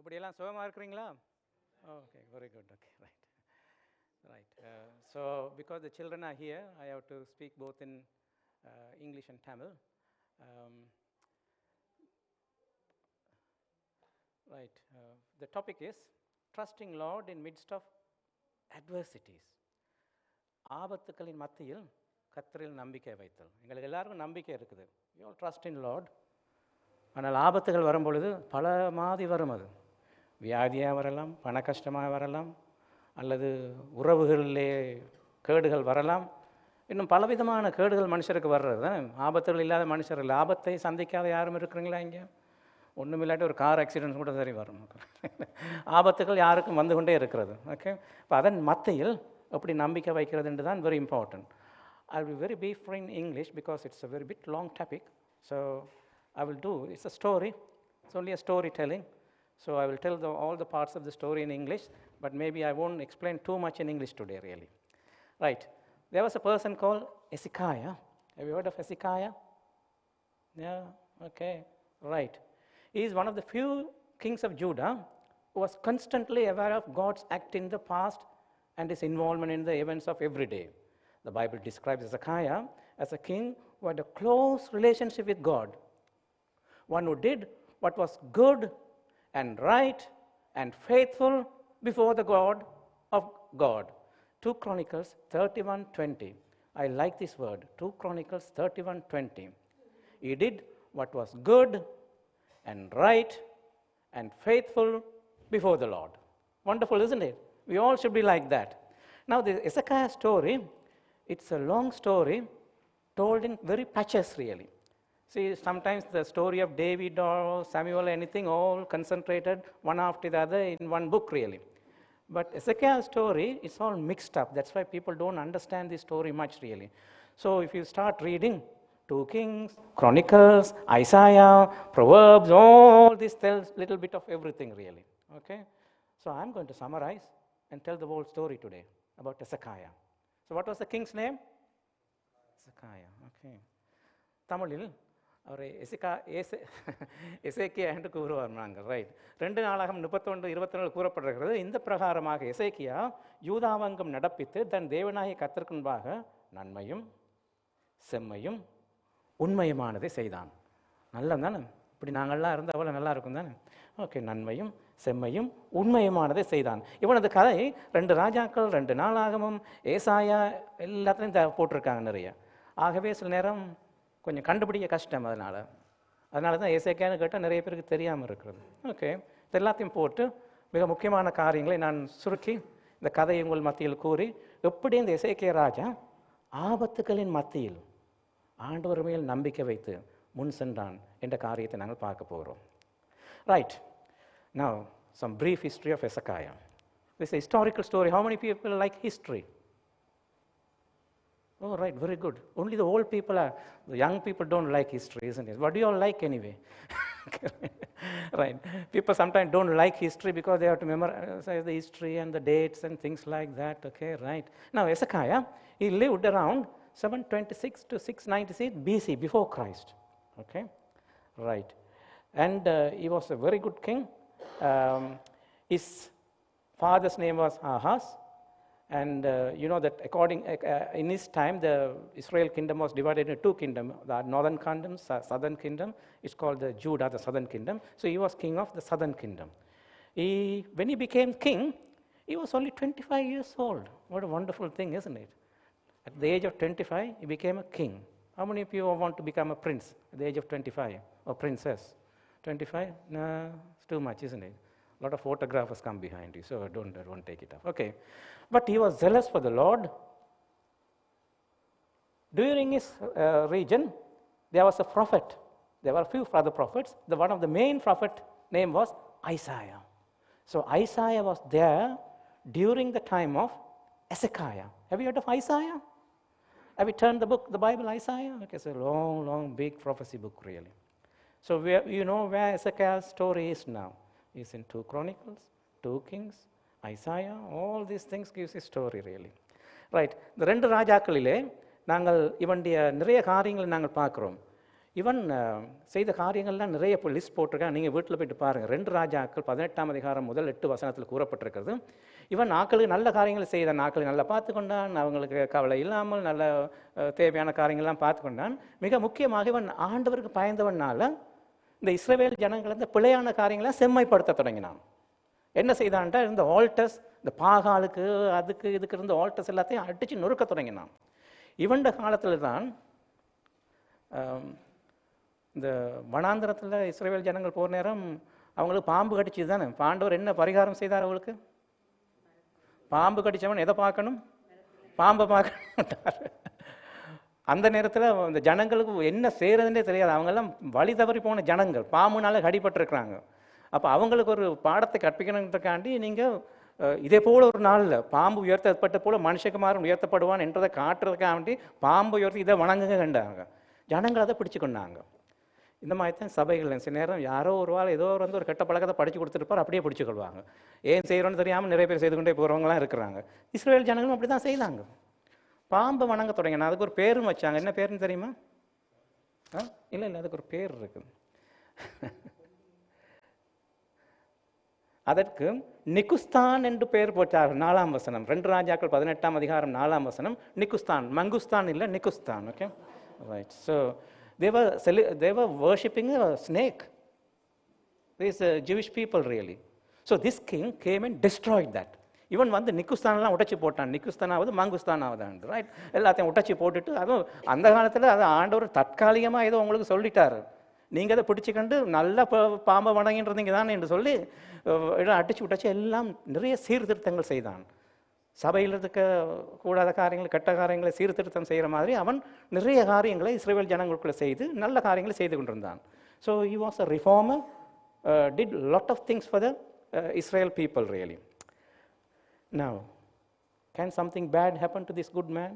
அப்படியெல்லாம் சுகமாக இருக்கிறீங்களா? Okay, very good. Okay, right. So, because the children are here, I have to speak both in English and Tamil. Um, right. The topic is trusting Lord in midst of adversities. ஆபத்துக்களின் மத்தியில் கர்த்தரில் நம்பிக்கை வைத்தல். எங்களுக்கு எல்லாருக்கும் நம்பிக்கை இருக்குது. We all trust in Lord. ஆனால் ஆபத்துகள் வரும்பொழுது பல மாதிரி வரும். அது வியாதியாக வரலாம், பண கஷ்டமாக வரலாம், அல்லது உறவுகளிலே கேடுகள் வரலாம். இன்னும் பலவிதமான கேடுகள் மனுஷருக்கு வர்றது தான். ஆபத்துகள் இல்லாத மனுஷர் இல்லை. ஆபத்தை சந்திக்காத யாரும் இருக்கிறீங்களா இங்கே? ஒன்றும் இல்லாட்டி ஒரு கார் ஆக்சிடென்ட் கூட சரி வரும். ஆபத்துகள் யாருக்கும் வந்து கொண்டே இருக்கிறது. ஓகே, இப்போ அதன் மத்தியில் எப்படி நம்பிக்கை வைக்கிறதுன்று தான் very important. I will very brief in English because it's a very bit long topic. So I will do, it's a story, it's only a storytelling. So I will tell all the parts of the story in English, but maybe I won't explain too much in English today really. Right, there was a person called Hezekiah. Have you heard of Hezekiah? Yeah, okay, right. He is one of the few kings of Judah who was constantly aware of God's act in the past and his involvement in the events of every day. The Bible describes Hezekiah as a king who had a close relationship with God, one who did what was good and right and faithful before the God of God. 2 Chronicles 31:20. I like this word, 2 Chronicles 31:20. He did what was good and right and faithful before the Lord. Wonderful, isn't it? We all should be like that. Now, the Hezekiah story, it's a long story told in very patches really. See, sometimes the story of David or Samuel, anything, all concentrated one after the other in one book really. But Hezekiah's story, it's all mixed up. That's why people don't understand this story much really. So if you start reading 2 Kings, Chronicles, Isaiah, Proverbs, all this tells a little bit of everything really. Okay? So I'm going to summarize and tell the whole story today about Hezekiah. So what was the king's name? Hezekiah. Okay. தமிழில் அவர் எசேக்கியா என்று கூறுவார் நாங்கள். Right, 2 நாளாகம் 31-24 கூறப்படுகிறது. இந்த பிரகாரமாக எசேக்கியா யூதாவங்கம் நடப்பித்து தன் தேவனாகிய கர்த்தருக்கு முன்பாக நன்மையும் செம்மையும் உண்மையுமானதை செய்தான். நல்ல தானே? இப்படி நாங்கள்லாம் இருந்தால் அவ்வளோ நல்லா இருக்கும் தானே? ஓகே, நன்மையும் செம்மையும் உண்மையுமானதை செய்தான். இவனது கதை 2 ராஜாக்கள், 2 நாளாகமும், ஏசாயா எல்லாத்துலேயும் போட்டிருக்காங்க நிறைய. ஆகவே சில நேரம் கொஞ்சம் கண்டுபிடிக்க கஷ்டம். அதனால தான் ஏசேக்கியான்னு கேட்டால் நிறைய பேருக்கு தெரியாமல் இருக்கிறது. ஓகே, இது எல்லாத்தையும் போட்டு மிக முக்கியமான காரியங்களை நான் சுருக்கி இந்த கதையை உங்கள் மத்தியில் கூறி எப்படி இந்த எசேக்கியா ராஜா ஆபத்துகளின் மத்தியில் ஆண்டவர் மேல் நம்பிக்கை வைத்து முன் சென்றான் என்ற காரியத்தை நாங்கள் பார்க்க போகிறோம். Right, now some brief history of Hezekiah. This is a historical story. How many people like history? Oh, right, very good. Only the old people are, the young people don't like history, isn't it? What do you all like anyway? Right, people sometimes don't like history because they have to memorize the history and the dates and things like that. Okay, right. Now Hezekiah, he lived around 726 to 696 BC, before Christ. Okay, right. And he was a very good king. His father's name was Ahaz. And you know that according in his time the Israel kingdom was divided into 2 kingdoms, the northern kingdom, southern kingdom. It's called the Judah, the southern kingdom. So he was king of the southern kingdom. When he became king, he was only 25 years old. What a wonderful thing, isn't it? At the age of 25, he became a king. How many of you want to become a prince at the age of 25 or princess? 25? No, it's too much, isn't it? A lot of photographers come behind you, so don't take it up. Okay, but he was zealous for the Lord. During his region, there was a prophet. There were a few other prophets. One of the main prophet name was Isaiah. So Isaiah was there during the time of Hezekiah. Have you heard of Isaiah? Have you turned the Bible, Isaiah? Okay, it's a long, big prophecy book, really. So you know where Hezekiah's story is now. It's in 2 Chronicles, 2 Kings, Isaiah, all these things gives a story really. Right, இந்த 2 ராஜாக்களிலே நாங்கள் இவனுடைய நிறைய காரியங்களை நாங்கள் பார்க்குறோம். இவன் செய்த காரியங்கள்லாம் நிறைய இப்போ லிஸ்ட் போட்டிருக்கான். நீங்கள் வீட்டில் போயிட்டு பாருங்கள். 2 ராஜாக்கள் 18ஆம் அதிகாரம் முதல் 8 வசனத்தில் கூறப்பட்டிருக்கிறது. இவன் நாட்களுக்கு நல்ல காரியங்களை செய்த, நாட்களை நல்லா பார்த்து கொண்டான், அவங்களுக்கு கவலை இல்லாமல் நல்ல தேவையான காரியங்கள்லாம் பார்த்து கொண்டான். மிக முக்கியமாக இவன் ஆண்டவருக்கு பயந்தவனால இந்த இஸ்ரவேல் ஜனங்கள் இந்த பிழையான காரியங்களை செம்மைப்படுத்த தொடங்கினான். என்ன செய்தான்டா, இந்த ஆல்டர்ஸ், இந்த பாகாலுக்கு அதுக்கு இதுக்கு இருந்த ஆல்டர்ஸ் எல்லாத்தையும் அடித்து நொறுக்க தொடங்கினான். இவண்ட காலத்தில் தான் இந்த வனாந்திரத்தில் இஸ்ரவேல் ஜனங்கள் போகிற நேரம் அவங்களுக்கு பாம்பு கடிச்சு தானே. ஆண்டவர் என்ன பரிகாரம் செய்தார் அவங்களுக்கு? பாம்பு கடிச்சவன் எதை பார்க்கணும்? பாம்பை பார்க்கணும். அந்த நேரத்தில் இந்த ஜனங்களுக்கு என்ன செய்கிறதுனே தெரியாது. அவங்கெல்லாம் வழி தவறி போன ஜனங்கள், பாம்புனால கடிபட்டிருக்கிறாங்க. அப்போ அவங்களுக்கு ஒரு பாடத்தை கற்பிக்கணுன்றக்காண்டி நீங்கள் இதே போல் ஒரு நாளில் பாம்பு உயர்த்தப்பட்ட போல் மனுஷகுமாரன் உயர்த்தப்படுவான் என்றதை காட்டுறதுக்காண்டி பாம்பு உயர்த்தி இதை வணங்குங்க கண்டாங்க. ஜனங்கள் அதை பிடிச்சு கொண்டாங்க. இந்த மாதிரி தான் சபைகள் சில நேரம் யாரோ ஒரு வாரம் ஏதோ வந்து ஒரு கெட்ட பழக்கத்தை படித்து கொடுத்துருப்பார், அப்படியே பிடிச்சிக்கொள்வாங்க. ஏன் செய்கிறோன்னு தெரியாமல் நிறைய பேர் செய்து கொண்டே போகிறவங்களாம் இருக்கிறாங்க. இஸ்ரவேல் ஜனங்களும் அப்படி தான் செய்தாங்க. பாம்பை வணங்க தொடங்கினா. அதுக்கு ஒரு பேரும் வச்சாங்க. என்ன பேருன்னு தெரியுமா? இல்லை அதுக்கு ஒரு பேர் இருக்குது. அதற்கு நிகுஸ்தான் என்று பெயர் போட்டார். 4ஆம் வசனம், 2 ராஜாக்கள் 18ஆம் அதிகாரம் 4ஆம் வசனம். நிகுஸ்தான், மங்குஸ்தான் இல்லை, நிகுஸ்தான். Okay, right. So they were worshipping a snake. These Jewish people really. So this king came and destroyed that. இவன் வந்து நிகுஸ்தானெல்லாம் உடைச்சி போட்டான். நிகுஸ்தானாவது மங்குஸ்தானாவது, ரைட், எல்லாத்தையும் உடைச்சி போட்டுட்டு, அதுவும் அந்த காலத்தில் அது ஆண்டவர் தற்காலிகமாக ஏதோ உங்களுக்கு சொல்லிட்டாரு, நீங்கள் அதை பிடிச்சிக்கண்டு நல்ல பாம்பை வணங்கின்றீங்க தானே என்று சொல்லி அடிச்சு விட்டாச்சு. எல்லாம் நிறைய சீர்திருத்தங்கள் செய்தான். சபையில் இருக்க கூடாத காரியங்கள், கெட்ட காரியங்களை சீர்திருத்தம் செய்கிற மாதிரி அவன் நிறைய காரியங்களை இஸ்ரவேல் ஜனங்களுக்குள்ளே செய்து நல்ல காரியங்களை செய்து கொண்டிருந்தான். So he was a reformer, did lot of things for the Israel people really. Now, can something bad happen to this good man?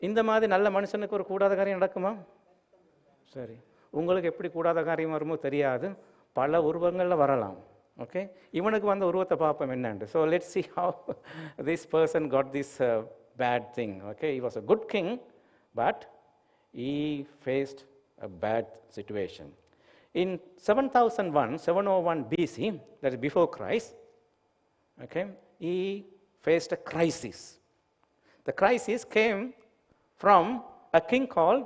இந்த மாதிரி நல்ல மனுஷனுக்கு ஒரு கூடாத காரியம் நடக்குமா? சரி, உங்களுக்கு எப்படி கூடாத காரியம் வருமோ தெரியாது, பல உருவங்களில் வரலாம். ஓகே, இவனுக்கு வந்த உருவத்தை பார்ப்போம் என்னண்டு. So let's see how this person got this bad thing. Okay, he was a good king, but he faced a bad situation. In 701 BC, that is before Christ, okay, he faced a crisis. The crisis came from a king called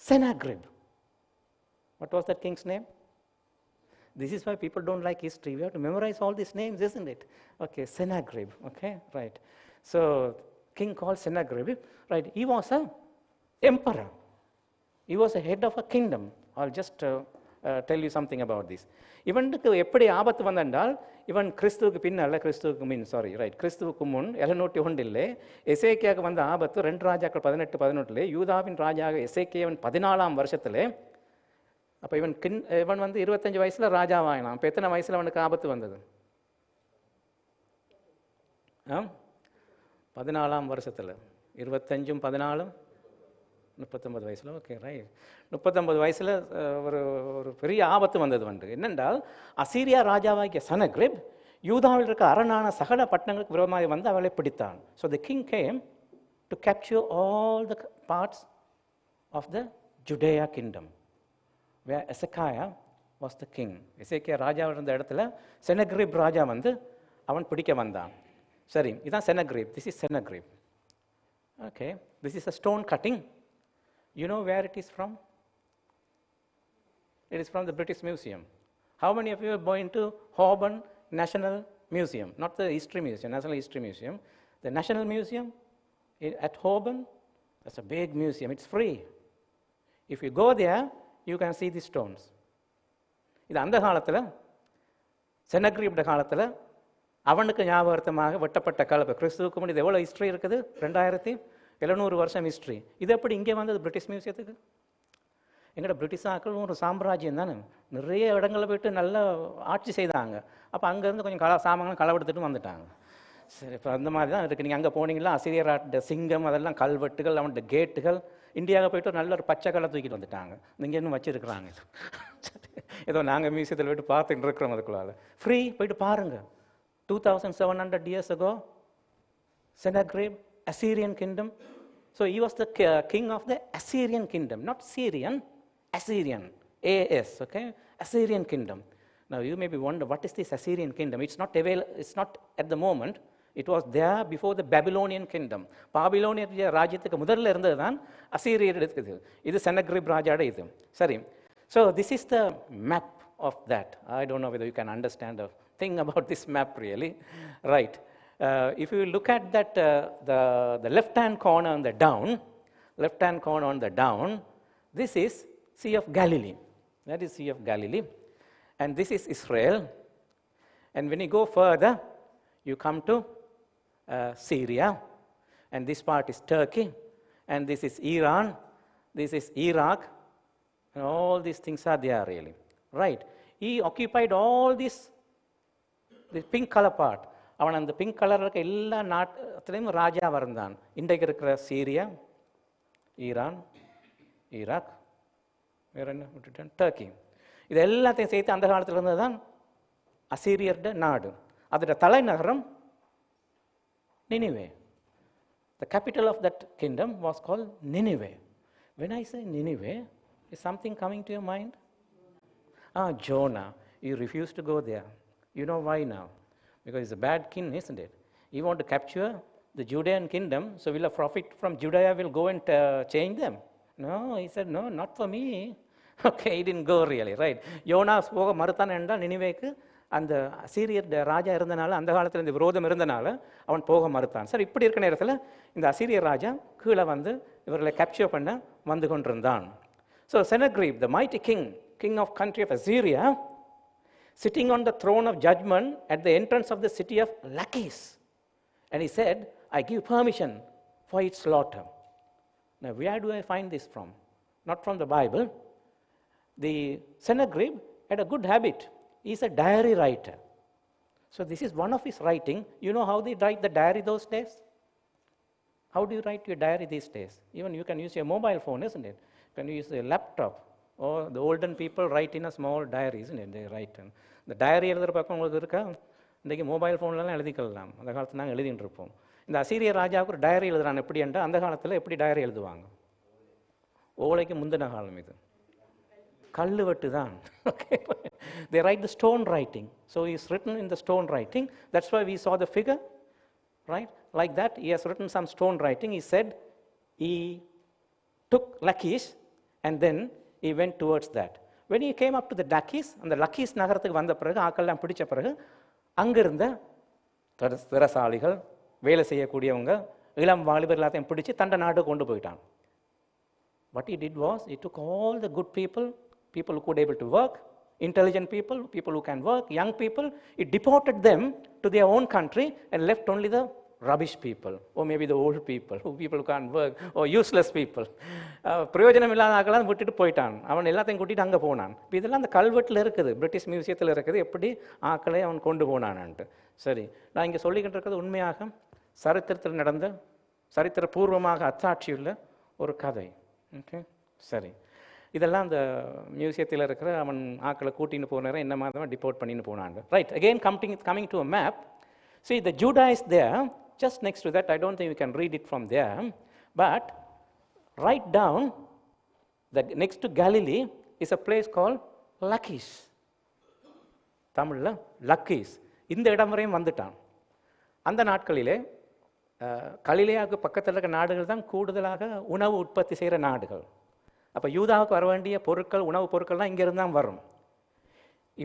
Sennacherib. What was that king's name? This is why people don't like history. We have to memorize all these names, isn't it? Okay, Sennacherib. Okay, right. So, king called Sennacherib, right? He was an emperor. He was a head of a kingdom. I'll just tell you something about this. இவனுக்கு எப்படி ஆபத்து வந்தால், இவன் கிறிஸ்துவுக்கு பின்னால், கிறிஸ்துவுக்கு முன் 701 எசேக்கியாவுக்கு வந்த ஆபத்து 2 ராஜாக்கள் 18 யூதாவின் ராஜாக எசேக்கியாவின் 14ஆம் வருஷத்திலே. அப்போ இவன் வந்து 25 வயசுல ராஜாவாயினான். இப்போ எத்தனை வயசுல அவனுக்கு ஆபத்து வந்தது? 14ஆம் வருஷத்தில். 25 14 39 வயசுல. Okay, right. 39 வயசுல ஒரு பெரிய ஆபத்து வந்தது வந்து. என்னென்றால், அசீரியா ராஜாவாகிய செனகெரிப் யூதாவில் இருக்க அரணான சகல பட்டணங்களுக்கு விரோதமாக வந்து அவளை பிடித்தான். So the king came to capture all the parts of the Judea kingdom where Hezekiah was the king. எசேக்கியா ராஜா இருந்த இடத்துல செனகெரிப் ராஜா வந்து அவன் பிடிக்க வந்தான். சரி, இதான் Sennacherib. This is Sennacherib. Okay, this is a stone cutting. You know where it is from? It is from the British Museum. How many of you have been to Holborn National Museum? Not the History Museum, National History Museum. The National Museum at Holborn, that's a big museum. It's free. If you go there, you can see these stones. இது அந்த காலத்தில், செனகெரிப் காலத்தில் அவனுக்கு ஞாபகார்த்தமாக வெட்டப்பட்ட கல். கிறிஸ்துவுக்கு முன்னாடி இது எவ்வளோ ஹிஸ்ட்ரி இருக்குது? 2700 வருஷம் ஹிஸ்ட்ரி. இது எப்படி இங்கே வந்தது பிரிட்டிஷ் மியூசியத்துக்கு? எங்கள்ட பிரிட்டிஷ் ஆக்கள் ஒரு சாம்ராஜ்யம் தானே, நிறைய இடங்களில் போய்ட்டு நல்லா ஆட்சி செய்தாங்க. அப்போ அங்கேருந்து கொஞ்சம் சாமான்கள் களவெடுத்துட்டு வந்துட்டாங்க. சரி, இப்போ அந்த மாதிரி தான் இருக்குது. நீங்கள் அங்கே போனீங்களா, அசிரியராட்ட சிங்கம் அதெல்லாம் கல்வெட்டுகள், அவன்கிட்ட கேட்டுகள். இந்தியாவில் போய்ட்டு நல்ல ஒரு பச்சை கல்லை தூக்கிட்டு வந்துட்டாங்க. இங்கே இன்னும் வச்சுருக்குறாங்க. ஏதோ நாங்கள் மியூசியத்தில் போய்ட்டு பார்த்துட்டு இருக்கிறோம். அதுக்குள்ளால் ஃப்ரீ போய்ட்டு பாருங்கள். 2700 years ago, Sennacherib, Assyrian kingdom, So he was the king of the Assyrian kingdom, not Syrian, Assyrian, AS, okay? Assyrian kingdom. Now you may be wondering, what is this Assyrian kingdom? It's not at the moment. It was there before the Babylonian kingdom. Babylonian ராஜ்யத்துக்கு முதல்ல இருந்தது தான் அசீரியர் இருக்குது. இது செனக்ரிப் ராஜாட இது. சரி. So this is the map of that. I don't know whether you can understand a thing about this map really. Right. If you look at that, the left-hand corner on the down, this is Sea of Galilee. That is Sea of Galilee. And this is Israel. And when you go further, you come to Syria. And this part is Turkey. And this is Iran. This is Iraq. And all these things are there really. Right. He occupied all this pink color part. அவன் அந்த pink colour இருக்க எல்லா நாட்டுலையும் ராஜாவாக இருந்தான். இன்றைக்கு இருக்கிற Syria, Iran, Iraq, வேற என்ன விட்டுட்டேன், டர்க்கி. இது எல்லாத்தையும் சேர்த்து அந்த காலத்தில் இருந்தது தான் அசீரியர்ட நாடு. அதோட தலைநகரம் Nineveh. The capital of that kingdom was called Nineveh. When I say Nineveh, is something coming to your mind? Jonah. You refused to go there. You know why now? Because he's a bad king, isn't it? He want to capture the Judean kingdom, so will a prophet from Judea will go and change them? No, he said, no, not for me. Okay, he didn't go really, right? யோனாஸ் போக மறுத்தான் என்றால் நினிவேக்கு அந்த அசீரியர் ராஜா இருந்தனால, அந்த காலத்தில் இந்த விரோதம் இருந்தனால அவன் போக மறுத்தான். சார் இப்படி இருக்கிற நேரத்தில் இந்த அசீரியர் ராஜா கீழே வந்து இவர்களை கேப்சர் பண்ண வந்து கொண்டிருந்தான். So Sennacherib, the mighty king of country of Assyria, sitting on the throne of judgment at the entrance of the city of Lachish. And he said, I give permission for its slaughter. Now, where do I find this from? Not from the Bible. The Sennacherib had a good habit. He's a diary writer. So this is one of his writing. You know how they write the diary those days? How do you write your diary these days? Even you can use your mobile phone, isn't it? You can use a laptop. Or the olden people write in a small diary, isn't it? They write. இந்த diary எழுதுகிற பக்கம் உங்களுக்கு இருக்கா? இன்றைக்கி mobile ஃபோன்லலாம் எழுதிக்கலாம். அந்த காலத்தில் நாங்கள் எழுதிட்டு இருப்போம். இந்த அசீரிய ராஜாவுக்கு ஒரு டைரி எழுதுறான். எப்படி என்றால் அந்த காலத்தில் எப்படி டைரி எழுதுவாங்க? ஓலைக்கு முந்தின காலம் இது. கல்லுவட்டு தான். Okay. They write the stone writing. So he's written in the stone writing. That's why we saw the figure, right? Like that, he has written some stone writing. He said he took Lachish and then he went towards that. When he came up to the Lachish, அந்த லக்கீஸ் நகரத்துக்கு வந்த பிறகு ஆக்கெல்லாம் பிடிச்ச பிறகு அங்கிருந்த திறசாலிகள், வேலை செய்யக்கூடியவங்க, இளம் வாலிபர் எல்லாத்தையும் பிடிச்சி தண்ட நாட்டுக்கு கொண்டு போயிட்டான். What he did was, he took all the good people who could able to work, intelligent people who can work, young people, he deported them to their own country and left only the rubbish people, or maybe the old people who can't work, or useless people. பிரயோஜனம் இல்லாத ஆக்கெல்லாம் விட்டுட்டு போயிட்டான். அவன் எல்லாத்தையும் கூட்டிட்டு அங்கே போனான். இப்போ இதெல்லாம் அந்த கல்வெட்டில் இருக்குது, பிரிட்டிஷ் மியூசியத்தில் இருக்குது, எப்படி ஆக்களை அவன் கொண்டு போனான்ட்டு. சரி, நான் இங்கே சொல்லிக்கிட்டு இருக்கிறது உண்மையாக சரித்திரத்தில் நடந்த, சரித்திரபூர்வமாக அத்தாட்சியுள்ள ஒரு கதை. ஓகே, சரி. இதெல்லாம் அந்த மியூசியத்தில் இருக்கிற அவன் ஆக்களை கூட்டின்னு போனார என்ன மாதிரி டிபோர்ட் பண்ணின்னு போனாங்க. Right, again coming to a map. See, the Judah is there, just next to that. I don't think you can read it from there, but right down, next to Galilee is a place called Lachish. தமிழில் லக்கீஸ். இந்த இடம் வரையும் வந்துட்டான். அந்த நாட்களிலே கலிலேயாவுக்கு பக்கத்தில் இருக்க நாடுகள் தான் கூடுதலாக உணவு உற்பத்தி செய்கிற நாடுகள். அப்போ யூதாவுக்கு வர வேண்டிய பொருட்கள், உணவுப் பொருட்கள்லாம் இங்கேருந்து தான் வரும்.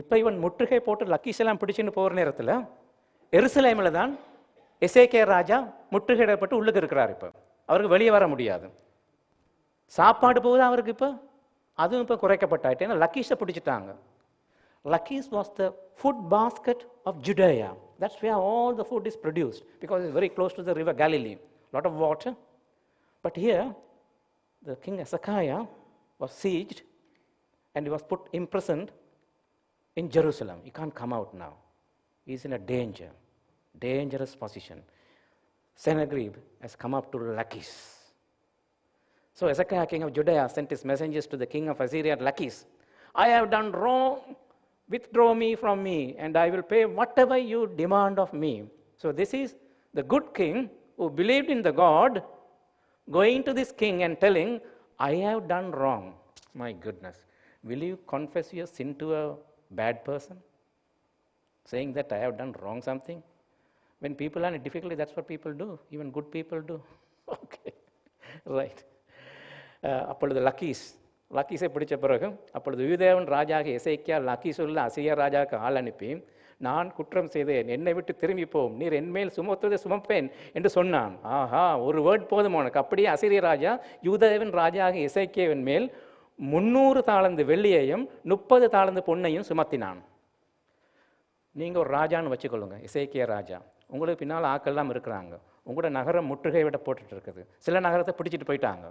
இப்போ இவன் முற்றுகை போட்டு லக்கீஸ் எல்லாம் பிடிச்சின்னு போகிற நேரத்தில் எருசலேமில் தான் எசேக்கியா ராஜா முற்றுகையிடப்பட்டு உள்ளுக்கு இருக்கிறார். இப்போ அவருக்கு வெளியே வர முடியாது. சாப்பாடு போகுது அவருக்கு. இப்போ அதுவும் இப்போ குறைக்கப்பட்டாயிட்டு. ஏன்னா லக்கீஷை பிடிச்சிட்டாங்க. Lachish was the food basket of Judea. That's where all the food is produced, because it's very close to the river Galilee. A lot of water. But here, the king Hezekiah was sieged and he was put imprisoned in Jerusalem. He can't come out now. He's in a dangerous position. Sennacherib has come up to Lachish. So Hezekiah, king of Judea, sent his messengers to the king of Assyria at Lachish. I have done wrong. Withdraw me from me, and I will pay whatever you demand of me. So this is the good king who believed in the God, going to this king and telling, I have done wrong. My goodness. Will you confess your sin to a bad person? Saying that I have done wrong something? When people are in difficulty, that's what people do. Even good people do. Okay. Right. அப்பொழுது லக்கீஸை பிடிச்ச பிறகு அப்பொழுது யூதேவன் ராஜாக எசேக்கியா லக்கீஸ் உள்ள அசீரியா ராஜாவுக்கு ஆள் அனுப்பி, நான் குற்றம் செய்தேன், என்னை விட்டு திரும்பி போம், நீர் என்மேல் சுமத்துவதை சுமப்பேன் என்று சொன்னான். ஆஹா, ஒரு வேர்ட் போதும் உனக்கு. அப்படியே அசீரிய ராஜா யூதேவன் ராஜாக எசேக்கியாவின் மேல் 300 தாலந்து வெள்ளியையும் 30 தாலந்து பொன்னையும் சுமத்தினான். நீங்கள் ஒரு ராஜான்னு வச்சுக்கொள்ளுங்க, எசேக்கியா ராஜா. உங்களுக்கு பின்னால் ஆக்கெல்லாம் இருக்கிறாங்க. உங்களோட நகரம் முற்றுகை விட போட்டுட்டு இருக்குது. சில நகரத்தை பிடிச்சிட்டு போயிட்டாங்க.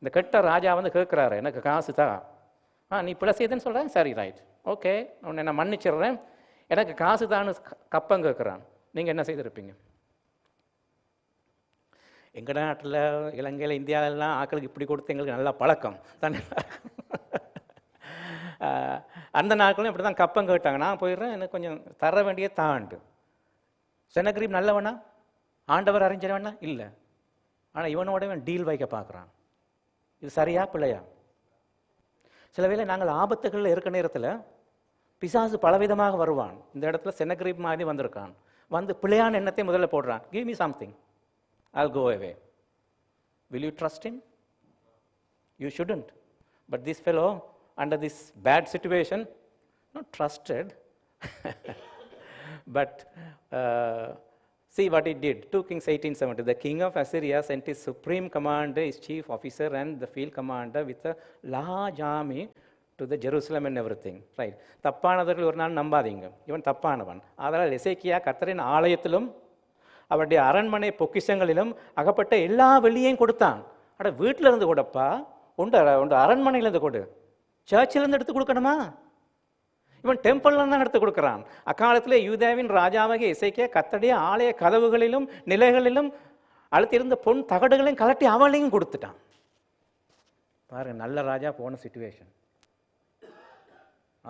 இந்த கெட்ட ராஜா வந்து கேட்குறாரு, எனக்கு காசு தான். நீ பிள்ளை செய்தேன்னு சொல்கிறேன், சரி ரைட், ஓகே, உன்னை நான் மன்னிச்சிடுறேன், எனக்கு காசு தான்னு கப்பம் கேட்குறான். நீங்கள் என்ன செய்திருப்பீங்க? எங்கள் நாட்டில், இலங்கையில், இந்தியாவிலலாம் ஆக்களுக்கு இப்படி கொடுத்து எங்களுக்கு நல்லா பழக்கம் தானே. அந்த நாட்களும் இப்படி தான் கப்பம் கேட்டாங்க. நான் போயிடுறேன், எனக்கு கொஞ்சம் தர வேண்டிய தாண்டு. செனகிரீப் நல்லவனா? ஆண்டவர் அறிஞ்சவனா? இல்லை. ஆனால் இவனோட இவன் டீல் வைக்க பார்க்குறான். இது சரியா பிள்ளையா? சில வேளை நாங்கள் ஆபத்துகளில் இருக்க நேரத்தில் பிசாசு பலவிதமாக வருவான். இந்த இடத்துல செனகிரீப் மாதிரி வந்திருக்கான். வந்து பிள்ளையான எண்ணத்தை முதல்ல போடுறான். Give me something, I'll go away. Will you trust him? You shouldn't. But this fellow, under this bad situation, not trusted, but see what he did. 2 Kings 18:70. The king of Assyria sent his supreme commander, his chief officer, and the field commander with a large army to the Jerusalem and everything. Right. தப்பானவர்கள் ஒரு நாள் நம்பாதீங்க. இவன் தப்பானவன். அதனால் எசேக்கியா கர்த்தரின் ஆலயத்திலும் அவருடைய அரண்மனை பொக்கிஷங்களிலும் அகப்பட்ட எல்லா வெள்ளியையும் கொடுத்தான். அட, வீட்டில் இருந்து கொடுப்பா, உண்டு அரண்மனையிலேருந்து கொடு. சர்ச்சிலேருந்து எடுத்து கொடுக்கணுமா? இவன் டெம்பிள்ல தான் எடுத்து கொடுக்குறான். அக்காலத்திலே யூதாவின் ராஜாவாகிய எசேக்கியா கர்த்தருடைய ஆலய கதவுகளிலும் நிலைகளிலும் அழுத்திருந்த பொன் தகடுகளையும் கலட்டி அவளையும் கொடுத்துட்டான். பாருங்க, நல்ல ராஜா போன சிச்சுவேஷன்.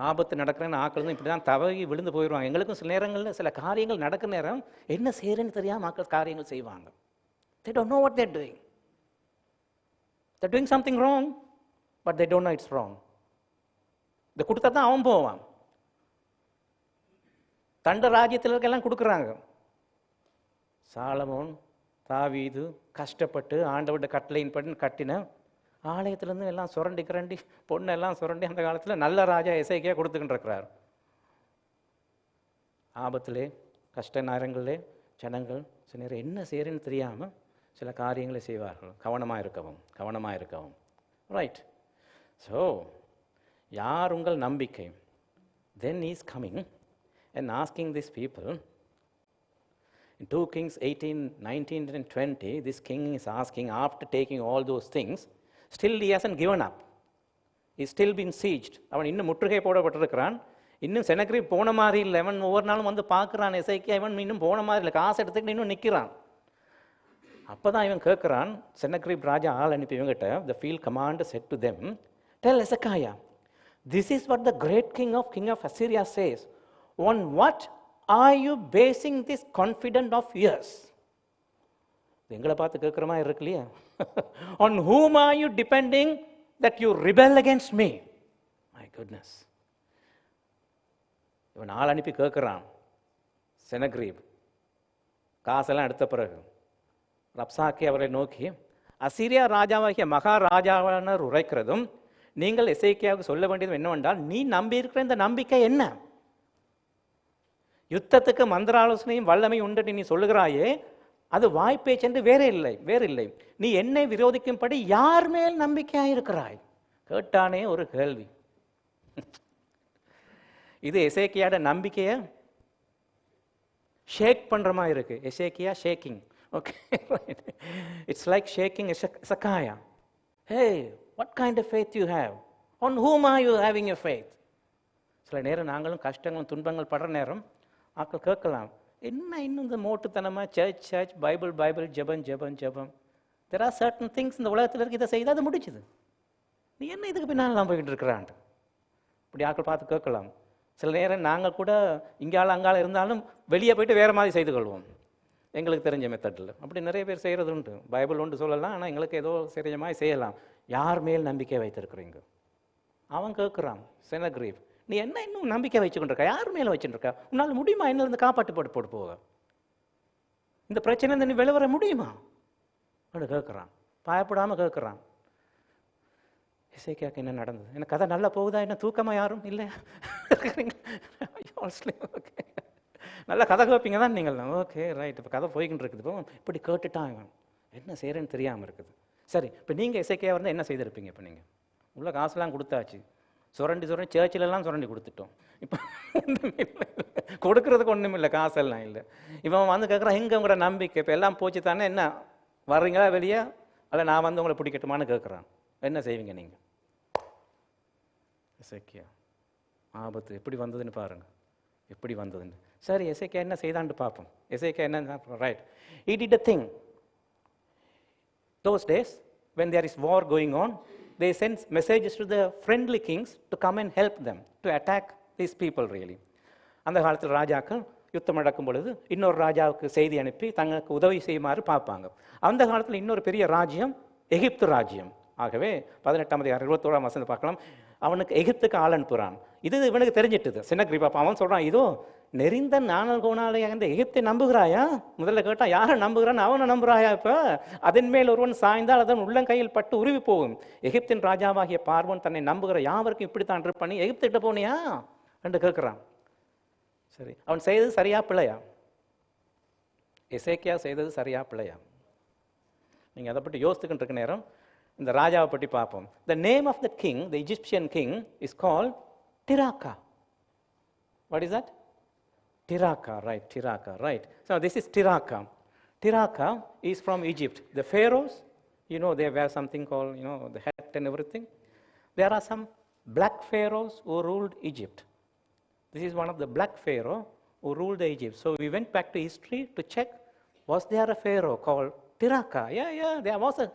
ஆபத்து நடக்கிறேன்னு ஆக்கள் தான் இப்படி தான் தவகி விழுந்து போயிடுவாங்க. எங்களுக்கும் சில நேரங்களில் சில காரியங்கள் நடக்கிற நேரம் என்ன செய்யறேன்னு தெரியாமல் ஆக்கள் காரியங்கள் செய்வாங்க. They don't know what they're doing. They're doing something wrong, but they don't know it's wrong. இதை கொடுத்தா தான் அவன் போவான். தண்ட ராஜ்யத்தில் இருக்கலாம் கொடுக்குறாங்க. சாலமோன், தாவீது கஷ்டப்பட்டு ஆண்டவருடைய கட்டளையின் படி கட்டின ஆலயத்திலேருந்து எல்லாம் சுரண்டி கிரண்டி பொண்ணெல்லாம் சுரண்டி அந்த காலத்தில் நல்ல ராஜா எசேக்கியா கொடுத்துக்கிட்டு இருக்கிறார். ஆபத்திலே கஷ்ட நேரங்களிலே ஜனங்கள் சில நேரம் என்ன செய்யறேன்னு தெரியாமல் சில காரியங்களை செய்வார்கள். கவனமாக இருக்கவும். ரைட். ஸோ யார் உங்கள் நம்பிக்கை? Then he is coming and asking these people. In 2 Kings 18:19 and 20, this king is asking, after taking all those things, still he hasn't given up. He's still been sieged. அவன் இன்னும் முற்றுகை போடப்பட்டிருக்கிறான். இன்னும் செனகிரீப் போன மாதிரி இல்லை. அவன் ஒவ்வொரு நாளும் வந்து பார்க்குறான் எசேக்கியா, இவன் இன்னும் போன மாதிரி இல்லை, காசு எடுத்துக்கிட்டு இன்னும் நிற்கிறான். அப்போ தான் இவன் கேட்குறான், செனகிரீப் ராஜா ஆள் அனுப்பி இவங்கிட்ட, the field commander said to them, tell Hezekiah, this is what the great king of Assyria says. On what are you basing this confidence of yours? எங்களை பார்த்து கேட்குற மாதிரி இருக்கு இல்லையா? On whom are you depending that you rebel against me? My goodness. இவன் ஆள் அனுப்பி கேட்குறான். செனகிரீப் காசெல்லாம் எடுத்த பிறகு ரப்சாக்கே அவரை நோக்கி, அசீரியா ராஜாவாகிய மகாராஜாவானர் உரைக்கிறதும் நீங்கள் எசேக்கியாவுக்கு சொல்ல வேண்டியது என்னவென்றால், நீ நம்பி இருக்கிற இந்த நம்பிக்கை என்ன? யுத்தத்துக்கு மந்திர ஆலோசனையும் வல்லமை உண்டு நீ சொல்லுகிறாயே, அது வாய்ப்பே சென்று வேறில்லை. நீ என்னை விரோதிக்கும்படி யார் மேல் நம்பிக்கையாயிருக்கிறாய்? கேட்டானே ஒரு கேள்வி. இது எசேக்கியாட நம்பிக்கையை ஷேக் பண்ற மாதிரி இருக்கு. எசேக்கியா shaking. Okay, it's like shaking Hezekiah. Hey, what kind of faith you have? On whom are you having your faith? சில நேரம் நாங்களும் கஷ்டங்களும் துன்பங்கள் படுற நேரம் ஆக்கள் கேட்கலாம், என்ன இன்னும் இந்த மோட்டுத்தனமாக சர்ச் பைபிள் ஜெபம். There are certain things இந்த உலகத்தில் இருக்கு, இதை செய்து அது முடிச்சுது, நீ என்ன இதுக்கு பின்னால் நான் போய்கிட்டு இருக்கிறான்? இப்படி ஆக்கள் பார்த்து கேட்கலாம். சில நேரம் நாங்கள் கூட இங்கால அங்கால இருந்தாலும் வெளியே போயிட்டு வேறு மாதிரி செய்து கொள்வோம். எங்களுக்கு தெரிஞ்ச மெத்தடில். அப்படி நிறைய பேர் செய்கிறது உண்டு. பைபிள் உண்டு சொல்லலாம், ஆனால் எங்களுக்கு ஏதோ சரியமாக செய்யலாம். யார் மேல் நம்பிக்கை வைத்திருக்கிறீங்க? அவன் கேட்குறான், செனக்ரீவ், நீ என்ன இன்னும் நம்பிக்கை வச்சுக்கொண்டிருக்க? யார் மேலே வச்சுருக்கா? உன்னால் முடியுமா என்னிலிருந்து காப்பாற்றி போட்டு போக? இந்த பிரச்சனை நீ வெளிவர முடியுமா அப்படி கேட்குறான். பயப்படாமல் கேட்குறான். இசைக்காக்கு என்ன நடந்தது? எனக்கு கதை நல்லா போகுதா? என்ன தூக்கமாக யாரும் இல்லை? ஓகே, நல்லா கதை கேட்பீங்க தான் நீங்கள். ஓகே ரைட், இப்போ கதை போய்கிட்டு இருக்குது. இப்போ இப்படி கேட்டுட்டாங்க, என்ன செய்கிறேன்னு தெரியாமல் இருக்குது. சரி, இப்போ நீங்கள் இசைக்கையாக வந்து என்ன செய்திருப்பீங்க? இப்போ நீங்கள் உள்ள காசுலாம் கொடுத்தாச்சு, சுரண்டி சேர்ச்சிலெல்லாம் சுரண்டி கொடுத்துட்டோம். இப்போ ஒன்றும் இல்லை, கொடுக்குறதுக்கு ஒன்றும் இல்லை, காசெல்லாம் இல்லை. இப்போ வந்து கேட்குறான், எங்கே உங்களோட நம்பிக்கை? இப்போ எல்லாம் போச்சு தானே, என்ன வர்றீங்களா வெளியே? அல்ல நான் வந்து உங்களை பிடிக்கட்டுமான்னு கேட்குறான். என்ன செய்வீங்க நீங்கள்? எசேக்கியா ஆபத்து எப்படி வந்ததுன்னு பாருங்க, எப்படி வந்ததுன்னு. சரி, எசேக்கியா என்ன செய்தான்னு பார்ப்போம். எசேக்கியா என்ன? Right, he did a thing. Those days when there is war going on, they send messages to the friendly kings to come and help them to attack these people really. அந்த காலத்தில் ராஜாக்கள் யுத்தம் நடக்கும் பொழுது இன்னொரு ராஜாவுக்கு செய்தி அனுப்பி தங்களுக்கு உதவி செய்யுமாறு பார்ப்பாங்க. அந்த காலத்தில் இன்னொரு பெரிய ராஜ்யம் எகிப்து ராஜ்யம். ஆகவே 18ஆம் அதிகாரம் 21ஆம் வசனம் பார்க்கலாம். அவனுக்கு எகிப்துக்கு ஆள் அனுப்புகிறான். இது இவனுக்கு தெரிஞ்சிட்டுது. செனக்ரீப் அவன் சொல்கிறான், இதோ நெறிந்த நாணல் கோணாலே அந்த எகிப்தை நம்புகிறாயா? முதல்ல கேட்டால் யாரை நம்புகிறான்னு, அவனை நம்புகிறாயா? இப்போ அதன் மேல் ஒருவன் சாய்ந்தால் அதன் உள்ளங்கையில் பட்டு உருவி போகும். எகிப்தின் ராஜாவாகிய பார்வோன் தன்னை நம்புகிற யாவருக்கும் இப்படித்தான் பண்ணி எகிப்திட்ட போனியா என்று கேட்குறான். சரி, அவன் செய்தது சரியா பிள்ளையா? எசேக்கியா செய்தது சரியா பிள்ளையா? நீங்கள் அதை பற்றி யோசித்துக்கிட்டு இருக்க நேரம் இந்த ராஜாவை பற்றி பார்ப்போம். The name of the king, the Egyptian king, is called Tiraka. What is that? Tiraka, right, Tiraka, right. So this is Tiraka. Tiraka is from Egypt. The pharaohs, you know, they wear something called, you know, the hat and everything. There are some black pharaohs who ruled Egypt. This is one of the black pharaoh who ruled the Egypt. So we went back to history to check, was there a pharaoh called Tiraka? Yeah, there was a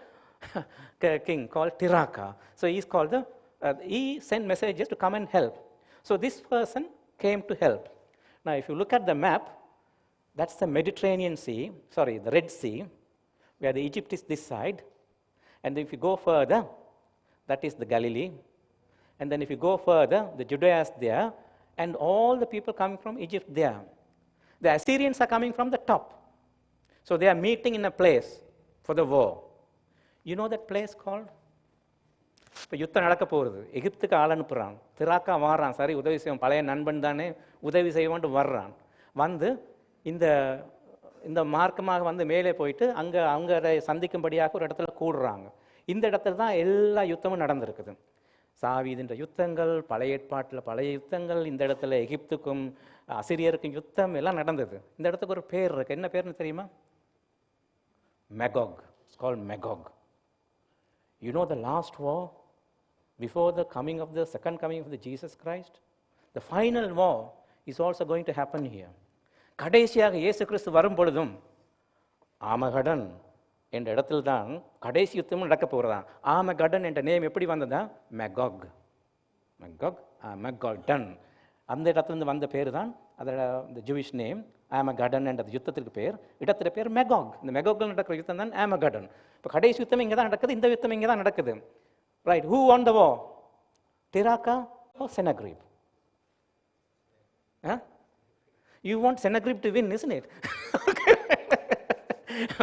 king called Tiraka. So he's called he sent messages to come and help. So this person came to help. Now if you look at the map, that's the Mediterranean Sea, sorry, the Red Sea, where the Egypt is this side. And if you go further, that is the Galilee. And then if you go further, the Judea is there, and all the people coming from Egypt there. The Assyrians are coming from the top. So they are meeting in a place for the war. You know that place called? இப்போ யுத்தம் நடக்க போகிறது, எகிப்துக்கு ஆள் அனுப்புகிறான். திராக்கா வாரான், சரி உதவி செய்வோம், பழைய நண்பன் தானே உதவி செய்வோன்ட்டு வர்றான். வந்து இந்த இந்த மார்க்கமாக வந்து மேலே போயிட்டு அங்கே சந்திக்கும்படியாக ஒரு இடத்துல கூடுறாங்க. இந்த இடத்துல தான் எல்லா யுத்தமும் நடந்திருக்குது. சாவீதுன்ற யுத்தங்கள், பழைய ஏற்பாட்டில் பழைய யுத்தங்கள், இந்த இடத்துல எகிப்துக்கும் அசிரியருக்கும் யுத்தம் எல்லாம் நடந்தது. இந்த இடத்துக்கு ஒரு பேர் இருக்குது. என்ன பேர்னு தெரியுமா? மெகாக். It's called Magog. You know the last war before the coming of the second coming of the Jesus Christ? The final war is also going to happen here. கடைசியாக இயேசு கிறிஸ்து வரும் பொழுதும் ஆமகடன் என்ற இடத்துல தான் கடைசி யுத்தமும் நடக்க போகிறதான். ஆமகடன் என்ற நேம் எப்படி வந்ததா? மெகாக். மெகாக், மெகாடன். அந்த இடத்துலேருந்து வந்த பேர் தான் அதோட இந்த ஜூவிஷ் நேம் ஆமகடன் என்ற யுத்தத்திற்கு பேர். இடத்துல பேர் மெகாக். இந்த மெகாக்ல நடக்கிற யுத்தம் தான் ஆமகடன். இப்போ கடைசி யுத்தம் இங்கே தான் நடக்குது, இந்த யுத்தம் இங்கே தான் நடக்குது. Right, who won the war? டிராக்கா ஓ Sennacherib? You want Sennacherib to win, isn't it?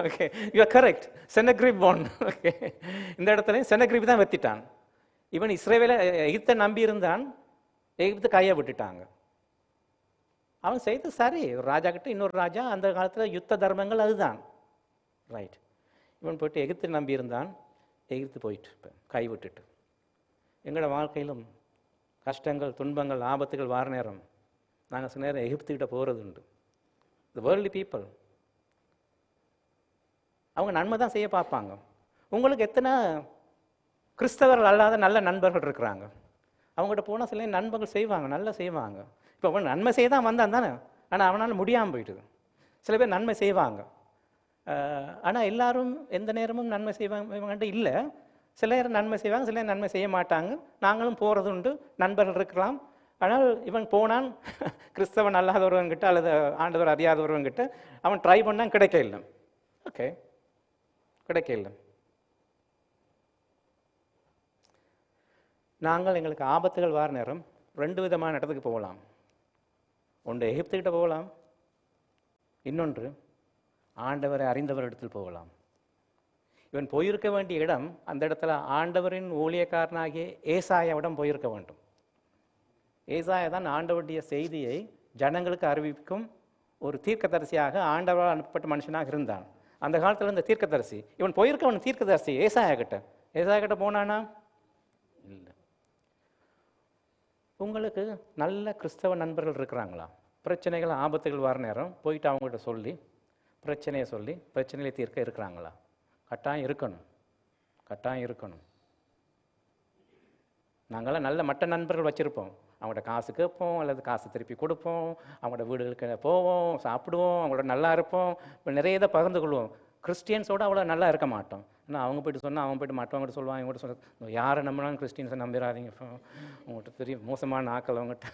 Okay, you are correct. Sennacherib won. Okay, இந்த இடத்துல செனக்ரீப் தான் வெத்திட்டான். இவன் இஸ்ரவேலை எகிப்தை நம்பி இருந்தான், எகிப்து கையை விட்டுட்டாங்க. அவன் செய்து சரி, ஒரு ராஜா கிட்ட இன்னொரு ராஜா, அந்த காலத்தில் யுத்த தர்மங்கள் அதுதான். ரைட், இவன் போயிட்டு எகிப்தை நம்பி இருந்தான், எகிப்து போயிட்டு கை விட்டுட்டு. எங்களோட வாழ்க்கையிலும் கஷ்டங்கள், துன்பங்கள், ஆபத்துகள் வார நேரம் நாங்கள் சில நேரம் எகிப்துக்கிட்ட போகிறது உண்டு. த வேர்ல்டு பீப்புள் அவங்க நன்மை தான் செய்ய பார்ப்பாங்க. உங்களுக்கு எத்தனை கிறிஸ்தவர்கள் அல்லாத நல்ல நண்பர்கள் இருக்கிறாங்க. அவங்ககிட்ட போனால் சில நண்பர்கள் செய்வாங்க, நல்லா செய்வாங்க. இப்போ அவன் நன்மை செய்ய தான் வந்தான் தானே, ஆனால் அவனால் முடியாமல் போயிட்டுது. சில பேர் நன்மை செய்வாங்க, ஆனால் எல்லாரும் எந்த நேரமும் நன்மை செய்வாங்கன்ட்டு இல்லை. சில நேரம் நன்மை செய்வாங்க, சில நேரம் நன்மை செய்ய மாட்டாங்க. நாங்களும் போகிறது உண்டு. நண்பர்கள் இருக்கலாம், ஆனால் இவன் போனான் கிறிஸ்தவன் அல்லாதவர்கிட்ட அல்லது ஆண்டவர் அறியாதவர்கிட்ட அவன் ட்ரை பண்ணான், கிடைக்க இல்லை. ஓகே, கிடைக்க இல்லை. நாங்கள் எங்களுக்கு ஆபத்துகள் வார நேரம் 2 விதமான இடத்துக்கு போகலாம். ஒன்று எகிப்துக்கிட்ட போகலாம், இன்னொன்று ஆண்டவரை அறிந்தவர் இடத்தில் போகலாம். இவன் போயிருக்க வேண்டிய இடம், அந்த இடத்துல ஆண்டவரின் ஊழியக்காரனாகிய ஏசாயாவிடம் போயிருக்க வேண்டும். ஏசாயா தான் ஆண்டவருடைய செய்தியை ஜனங்களுக்கு அறிவிக்கும் ஒரு தீர்க்கதரிசியாக ஆண்டவரால் அனுப்பப்பட்ட மனுஷனாக இருந்தான். அந்த காலத்தில் இந்த தீர்க்கதரிசி இவன் போயிருக்கவன் தீர்க்கதரிசி ஏசாயா கிட்ட போனானா? இல்லை. உங்களுக்கு நல்ல கிறிஸ்தவ நண்பர்கள் இருக்கிறாங்களா? பிரச்சனைகள் ஆபத்துகள் வர நேரம் போயிட்டு அவங்ககிட்ட சொல்லி பிரச்சனையை சொல்லி பிரச்சனையை தீர்க்க இருக்கிறாங்களா? கட்டாயம் இருக்கணும். நாங்களாம் நல்ல மற்ற நண்பர்கள் வச்சுருப்போம். அவங்கள்ட்ட காசு கேட்போம், அல்லது காசு திருப்பி கொடுப்போம், அவங்களோட வீடுகளுக்கு போவோம், சாப்பிடுவோம், அவங்களோட நல்லா இருப்போம், இப்போ நிறைய இதை பகிர்ந்து கொள்வோம். கிறிஸ்டியன்ஸோடு அவ்வளோ நல்லா இருக்க மாட்டோம். ஏன்னா அவங்க போய்ட்டு சொன்னால் அவன் போய்ட்டு மற்றவங்ககிட்ட சொல்லுவான், இவங்ககிட்ட சொல்ல யாரை நம்பினாலும் கிறிஸ்டியன்ஸை நம்பிடாதீங்க, அவங்ககிட்ட பெரிய மோசமான ஆக்கள் அவங்ககிட்ட.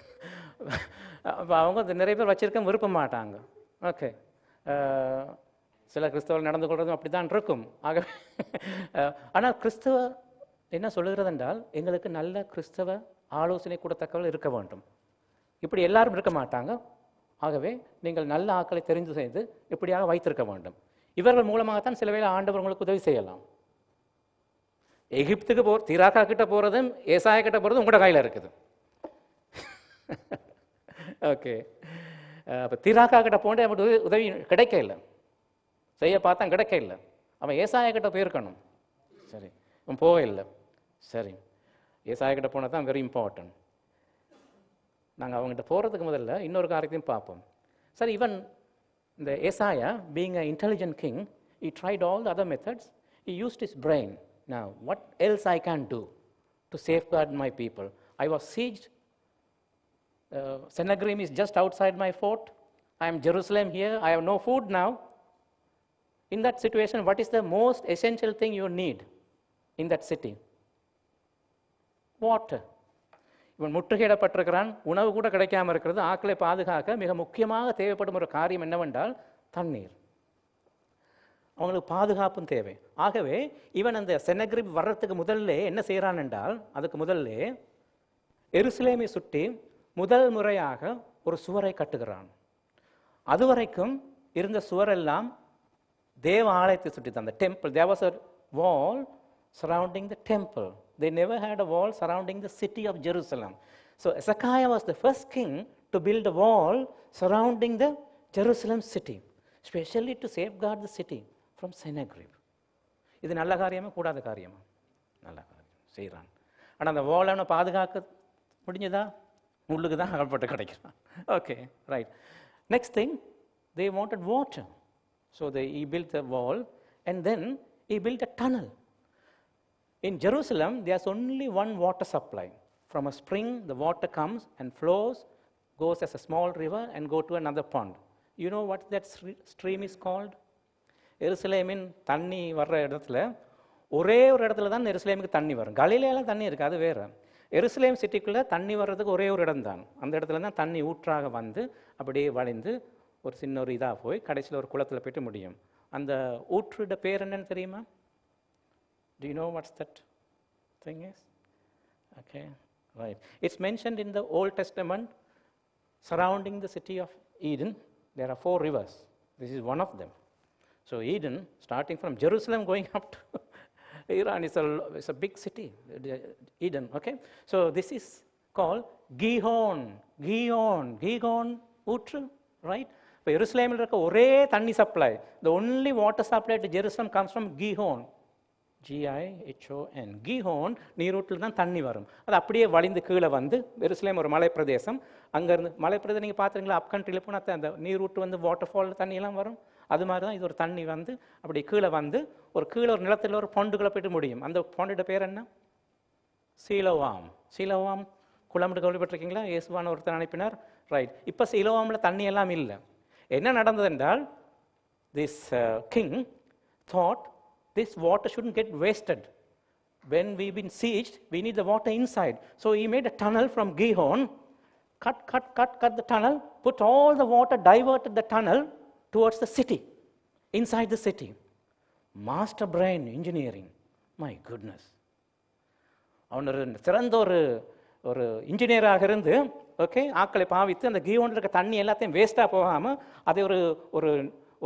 அப்போ அவங்க நிறைய பேர் வச்சுருக்க விரும்ப மாட்டாங்க. ஓகே, சில கிறிஸ்தவர்கள் நடந்து கொள்வதும் அப்படி தான் இருக்கும். ஆகவே ஆனால் கிறிஸ்தவ என்ன சொல்லுகிறது என்றால், எங்களுக்கு நல்ல கிறிஸ்தவ ஆலோசனை கூடத்தக்கவர்கள் இருக்க வேண்டும். இப்படி எல்லாரும் இருக்க மாட்டாங்க. ஆகவே நீங்கள் நல்ல ஆக்களை தெரிந்து செய்து இப்படியாக வைத்திருக்க வேண்டும். இவர்கள் மூலமாகத்தான் சில வேளை ஆண்டவர் உங்களுக்கு உதவி செய்யலாம். எகிப்துக்கு திராக்கா கிட்ட போகிறதும் ஏசாயா கிட்ட போகிறதும் உங்களோட கையில் இருக்குது. ஓகே, அப்போ திராக்கா கிட்ட போன்ற அவனுக்கு உதவி கிடைக்க இல்லை, செய்ய பார்த்தா கிடைக்க இல்லை. அவன் ஏசாயா கிட்ட போயிருக்கணும். சரி, அவன் போக இல்லை. சரி, ஏசாயா கிட்ட போனால் தான் வெரி இம்பார்ட்டன்ட். நாங்கள் அவங்ககிட்ட போகிறதுக்கு முதல்ல இன்னொரு காரியத்தையும் பார்ப்போம். சரி, இவன் இந்த ஏசாயா being an intelligent king, he tried all the other methods. He used his brain. Now, what else I can do to safeguard my people? I was sieged. Sennacherib is just outside my fort. I am Jerusalem here. I have no food now. In that situation, what is the most essential thing you need in that city? Water. இவன் முற்றுகையிடப்பட்டிருக்கிறான், உணவு கூட கிடைக்காமல் இருக்கிறது. ஆக்களை பாதுகாக்க மிக முக்கியமாக தேவைப்படும் ஒரு காரியம் என்னவென்றால் தண்ணீர். அவங்களுக்கு பாதுகாப்பும் தேவை. ஆகவே இவன் அந்த சென்னகரிப் வர்றதுக்கு முதல்ல என்ன செய்கிறான் என்றால், அதுக்கு முதல்ல எருசலேமை சுற்றி முதல் முறையாக ஒரு சுவரை கட்டுகிறான். அதுவரைக்கும் இருந்த சுவரெல்லாம் தேவ ஆலயத்தை சுற்றி தான், the temple. There was a wall surrounding the temple. They never had a wall surrounding the city of Jerusalem. So Hezekiah was the first king to build a wall surrounding the Jerusalem city, especially to safeguard the city from Sennacherib. இது நல்ல காரியமா கூடாத காரியமா? நல்ல காரியம் செய்கிறான். ஆனால் அந்த வால் அவனை பாதுகாக்க முடிஞ்சதா? முள்ளுக்கு தான் அகப்பட்டு கிடைக்கிறான். Okay, right. Next thing, they wanted water. So he built a wall and then he built a tunnel. In Jerusalem, there's only one water supply. From a spring, the water comes and flows, goes as a small river and go to another pond. You know what that stream is called? எருசலேமின் தண்ணி வர்ற இடத்துல ஒரே ஒரு இடத்துல தான் எருசலேமுக்கு தண்ணி வரும். கலிலேயெல்லாம் தண்ணி இருக்குது, அது வேறு. எருசலேம் சிட்டிக்குள்ளே தண்ணி வர்றதுக்கு ஒரே ஒரு இடம் தான். அந்த இடத்துல தான் தண்ணி ஊற்றாக வந்து அப்படியே வளைந்து ஒரு சின்ன ஒரு இதாக போய் கடைசியில் ஒரு குளத்தில் போய்ட்டு முடியும். அந்த ஊற்றோட பேர் என்னன்னு தெரியுமா? Do you know what's that thing is? Okay, right. It's mentioned in the Old Testament surrounding the city of Eden. There are 4 rivers. This is one of them. So Eden, starting from Jerusalem going up to Iran, is a big city, Eden. Okay, so this is called Gihon. ஊற்று, right? இப்போ எருசலேமில் இருக்க ஒரே தண்ணி supply, the only water supply to Jerusalem comes from Gihon. Gihon. கீஹோன் நீரூற்றில் தான் தண்ணி வரும். அது அப்படியே வழிந்து கீழே வந்து, எருசலேம் ஒரு மலை பிரதேசம், அங்கேருந்து மலை பிரதேசம் நீங்கள் பார்த்துருங்களா, அப் கண்ட்ரியில் போனால் அந்த நீரூற்று வந்து வாட்டர் ஃபால் தண்ணியெல்லாம் வரும். அது மாதிரி தான் இது ஒரு தண்ணி வந்து அப்படி கீழே வந்து ஒரு கீழே ஒரு நிலத்தில் ஒரு பொண்டுக்குள்ளே போய்ட்டு முடியும். அந்த பொண்டோட பேர் என்ன? சீலோவாம் குளம்னு கேள்விப்பட்டிருக்கீங்களா? இயேசுவான ஒருத்தர் அனுப்பினார், ரைட். இப்போ சீலோவாமில் தண்ணி எல்லாம் இல்லை. என்ன நடந்தது என்றால், this king thought this water shouldn't get wasted. When we've been sieged, we need the water inside. So he made a tunnel from Gihon cut the tunnel, put all the water, diverted the tunnel towards the city, inside the city. Master brain engineering. My goodness. அவன் ஒரு சிறந்த ஒரு இன்ஜினியராக இருந்து okay ஆக்களை பாவித்து அந்த கீவோண்டில் இருக்க தண்ணி எல்லாத்தையும் வேஸ்ட்டாக போகாமல் அதை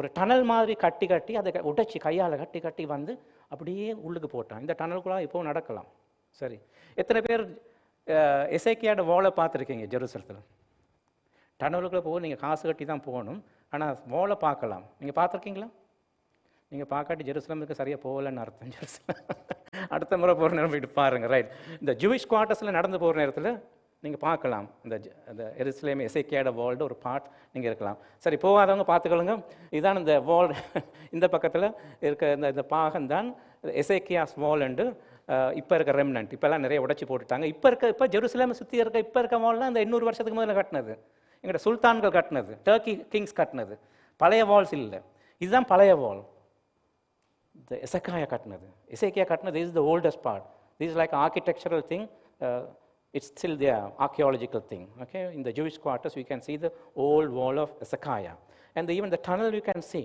ஒரு டனல் மாதிரி கட்டி அதை உடைச்சி கையால் கட்டி வந்து அப்படியே உள்ளுக்கு போட்டான். இந்த டனலுக்குள்ளே இப்போவும் நடக்கலாம். சரி, எத்தனை பேர் எசேக்கியாவோட வாலை பார்த்துருக்கீங்க ஜெருசலத்தில்? டனலுக்குள்ளே போக நீங்கள் காசு கட்டி தான் போகணும், ஆனால் வாலை பார்க்கலாம். நீங்கள் பார்த்துருக்கீங்களா? நீங்கள் பார்க்காட்டி ஜெருசலமுக்கு சரியாக போகலன்னு அர்த்தம். ஜெருசலம் அடுத்த முறை போகிற நேரம் போயிட்டு பாருங்கள். ரைட், இந்த ஜூயிஷ் குவார்ட்டர்ஸில் நடந்து போகிற நேரத்தில் நீங்கள் பார்க்கலாம் இந்த எருசலேம் எசேக்கியாவோட வால்டு ஒரு பார்ட் நீங்கள் இருக்கலாம். சரி, போகாதவங்க பார்த்துக்கொள்ளுங்க. இதுதான் இந்த வால். இந்த பக்கத்தில் இருக்க இந்த பாகம் தான் எசேக்கியாஸ் வால்ண்டு. இப்போ இருக்க ரெம்னன்ட் இப்போல்லாம் நிறைய உடைச்சி போட்டுட்டாங்க. இப்போ ஜெருசலேமை சுற்றி இப்போ இருக்க வால்லாம் இந்த 800 வருஷத்துக்கு முதல்ல கட்டினது, எங்களோட சுல்தான்கள் கட்டினது, டர்க்கி கிங்ஸ் கட்டினது. பழைய வால்ஸ் இல்லை, இதுதான் பழைய வால். The Ezekiah கட்டினது, Ezekiah கட்டினது is the oldest part. This is like an architectural thing. It's still there, archaeological thing. Okay, in the Jewish quarters we can see the old wall of Ezekiah, and even the tunnel you can see.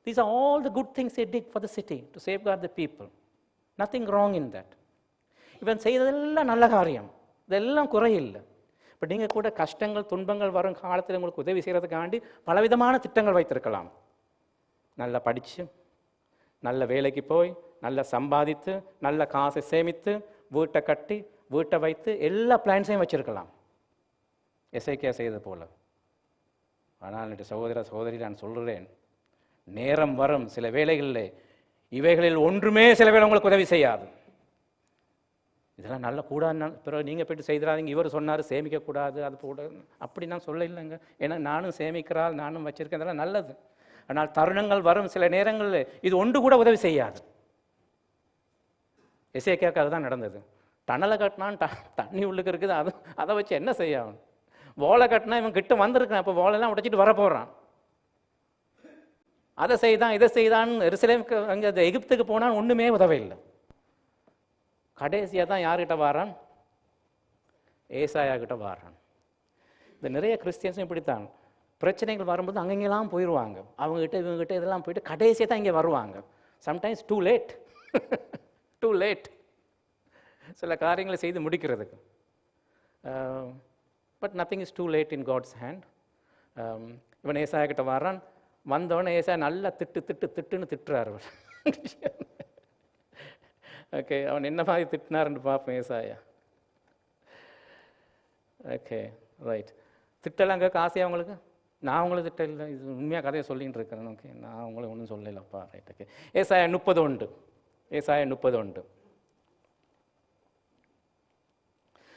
These are all the good things they did for the city to safeguard the people. Nothing wrong in that. இவன் செய்ததெல்லாம் நல்ல காரியம், இதெல்லாம் குறையில்லை. இப்போ நீங்கள் கூட கஷ்டங்கள் துன்பங்கள் வரும் காலத்தில் உங்களுக்கு உதவி செய்கிறதுக்காண்டி பலவிதமான திட்டங்கள் வைத்திருக்கலாம். நல்லா படித்து, நல்ல வேலைக்கு போய், நல்லா சம்பாதித்து, நல்ல காசை சேமித்து, வீட்டை கட்டி, வீட்டை வைத்து எல்லா பிளான்ஸையும் வச்சுருக்கலாம், எசேக்கியா செய்தது போல். ஆனால் என்னுடைய சகோதரி நான் சொல்கிறேன், நேரம் வரும் சில வேளைகளில் இவைகளில் ஒன்றுமே சில வேளை உங்களுக்கு உதவி செய்யாது. இதெல்லாம் நல்ல கூடாது, பிறகு நீங்கள் போய்ட்டு செய்திடாதீங்க, இவர் சொன்னார் சேமிக்கக்கூடாது, அது போட அப்படி நான் சொல்ல இல்லைங்க. ஏன்னா நானும் சேமிக்கிறாள், நானும் வச்சுருக்கேன், அதெல்லாம் நல்லது. ஆனால் தருணங்கள் வரும் சில நேரங்களில் இது ஒன்று கூட உதவி செய்யாது. எசேக்கியாவுக்கு அதுதான் நடந்தது. டனலை கட்டினான், தண்ணி உள்ளுக்கு இருக்குது, அதை வச்சு என்ன செய்ய? அவன் வாலை கட்டினா இவன் கிட்ட வந்திருக்கான், இப்போ வாலெல்லாம் உடைச்சிட்டு வர போகிறான். அதை செய்தான் இதை செய்தான். எருசலேமுக்கு அங்கே எகிப்துக்கு போனான், ஒன்றுமே உதவி இல்லை. கடைசியாக தான் யார்கிட்ட வாரான்? ஏசாயா கிட்ட வாரான். இந்த நிறைய கிறிஸ்டியன்ஸும் இப்படித்தான், பிரச்சனைகள் வரும்போது அங்கெங்கெல்லாம் போயிடுவாங்க, அவங்ககிட்ட இவங்ககிட்ட இதெல்லாம் போயிட்டு கடைசியாக தான் இங்கே வருவாங்க. Sometimes too late too late சில காரியங்களை செய்து முடிக்கிறதுக்கு. But nothing is too late in God's hand. இவன் ஏசாயா கிட்ட வரான், வந்தவொடனே ஏசாயா நல்லா திட்டுன்னு திட்டுறாரு. ஓகே, அவன் என்ன மாதிரி திட்டினாருன்னு பார்ப்போம் ஏசாயா. Okay, right. திட்டலாம் கேட்க ஆசையா அவங்களுக்கு? நான் உங்களை திட்ட இல்லை, இது உண்மையாக கதையை சொல்லிகிட்டு இருக்கிறேன். ஓகே, நான் உங்களை ஒன்றும் சொல்லலப்பா. Right, okay. ஏசாயா 30 உண்டு. ஏசாயா 30 உண்டு.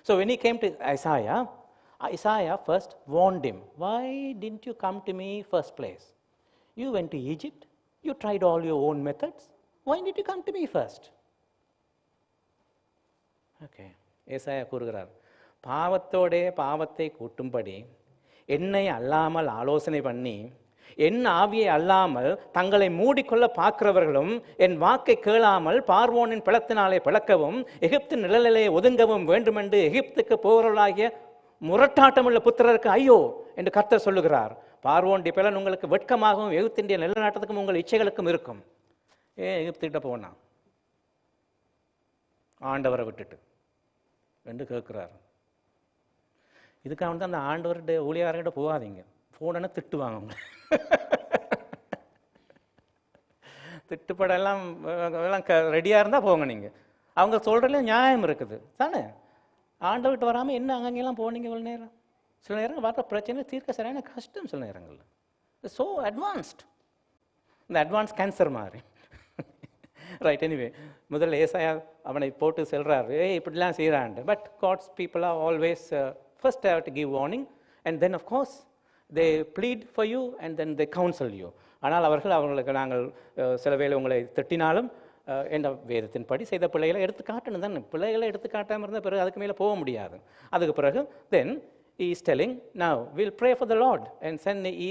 So when he came to Isaiah first warned him. Why didn't you come to me first place? You went to Egypt, you tried all your own methods. Why did you come to me first? Okay, ஏசாயா கூறுகிறார், பாவத்தோடே பாவத்தை கூட்டும்படி என்னை அல்லாமல் ஆலோசனை பண்ணி, என் ஆவியை அல்லாமல் தங்களை மூடிக்கொள்ள பார்க்கிறவர்களும் என் வாக்கை கேளாமல் பார்வோனின் பிளத்தினாலே பிளக்கவும் எகிப்தின் நிழலிலே ஒதுங்கவும் வேண்டுமென்று எகிப்துக்கு போகிறவர்களாகிய முரட்டாட்டமுள்ள புத்திரருக்கு ஐயோ என்று கர்த்தர் சொல்லுகிறார். பார்வோனுடைய பிளன் உங்களுக்கு வெட்கமாகவும் எகிப்தின் நிலநாட்டத்துக்கும் உங்கள் இச்சைகளுக்கும் இருக்கும். எகிப்துகிட்ட போனான் ஆண்டவரை விட்டுட்டு என்று கேட்குறாரு. இதுக்காக வந்து அந்த ஆண்டவர்கிட்ட ஊழியர்கிட்ட போகாதீங்க, போனோன்னா திட்டுவாங்க அவங்க. திட்டுப்படெல்லாம் ரெடியாக இருந்தால் போங்க. நீங்கள் அவங்க சொல்கிறதுல நியாயம் இருக்குது தானே. ஆண்டவர்கிட்ட வராமல் என்ன அங்கங்கெல்லாம் போனீங்க இவ்வளோ நேரம்? சில நேரங்கள் வர பிரச்சனை தீர்க்க சரியான கஷ்டம். சில நேரங்களில் ஸோ அட்வான்ஸ்ட், இந்த அட்வான்ஸ் கேன்சர் மாதிரி. ரைட், எனிவே முதல்ல ஏசாயா அவனை போட்டு செல்றாரு, இப்படிலாம் செய்கிறான்ட்டு. But God's people are always first they have to give warning, and then of course they plead for you and then they counsel you. ஆனால் அவர்களுக்கு நாங்கள் சில வேளை உங்களை திட்டினாலும் என்ற வேதத்தின்படி செய்த பிள்ளைகளை எடுத்து காட்டணும் தானே. பிள்ளைகளை எடுத்து காட்டாமல் இருந்தால் பிறகு அதுக்கு மேலே போக முடியாது. அதுக்கு பிறகு then he is telling, now we'll pray for the Lord, and then he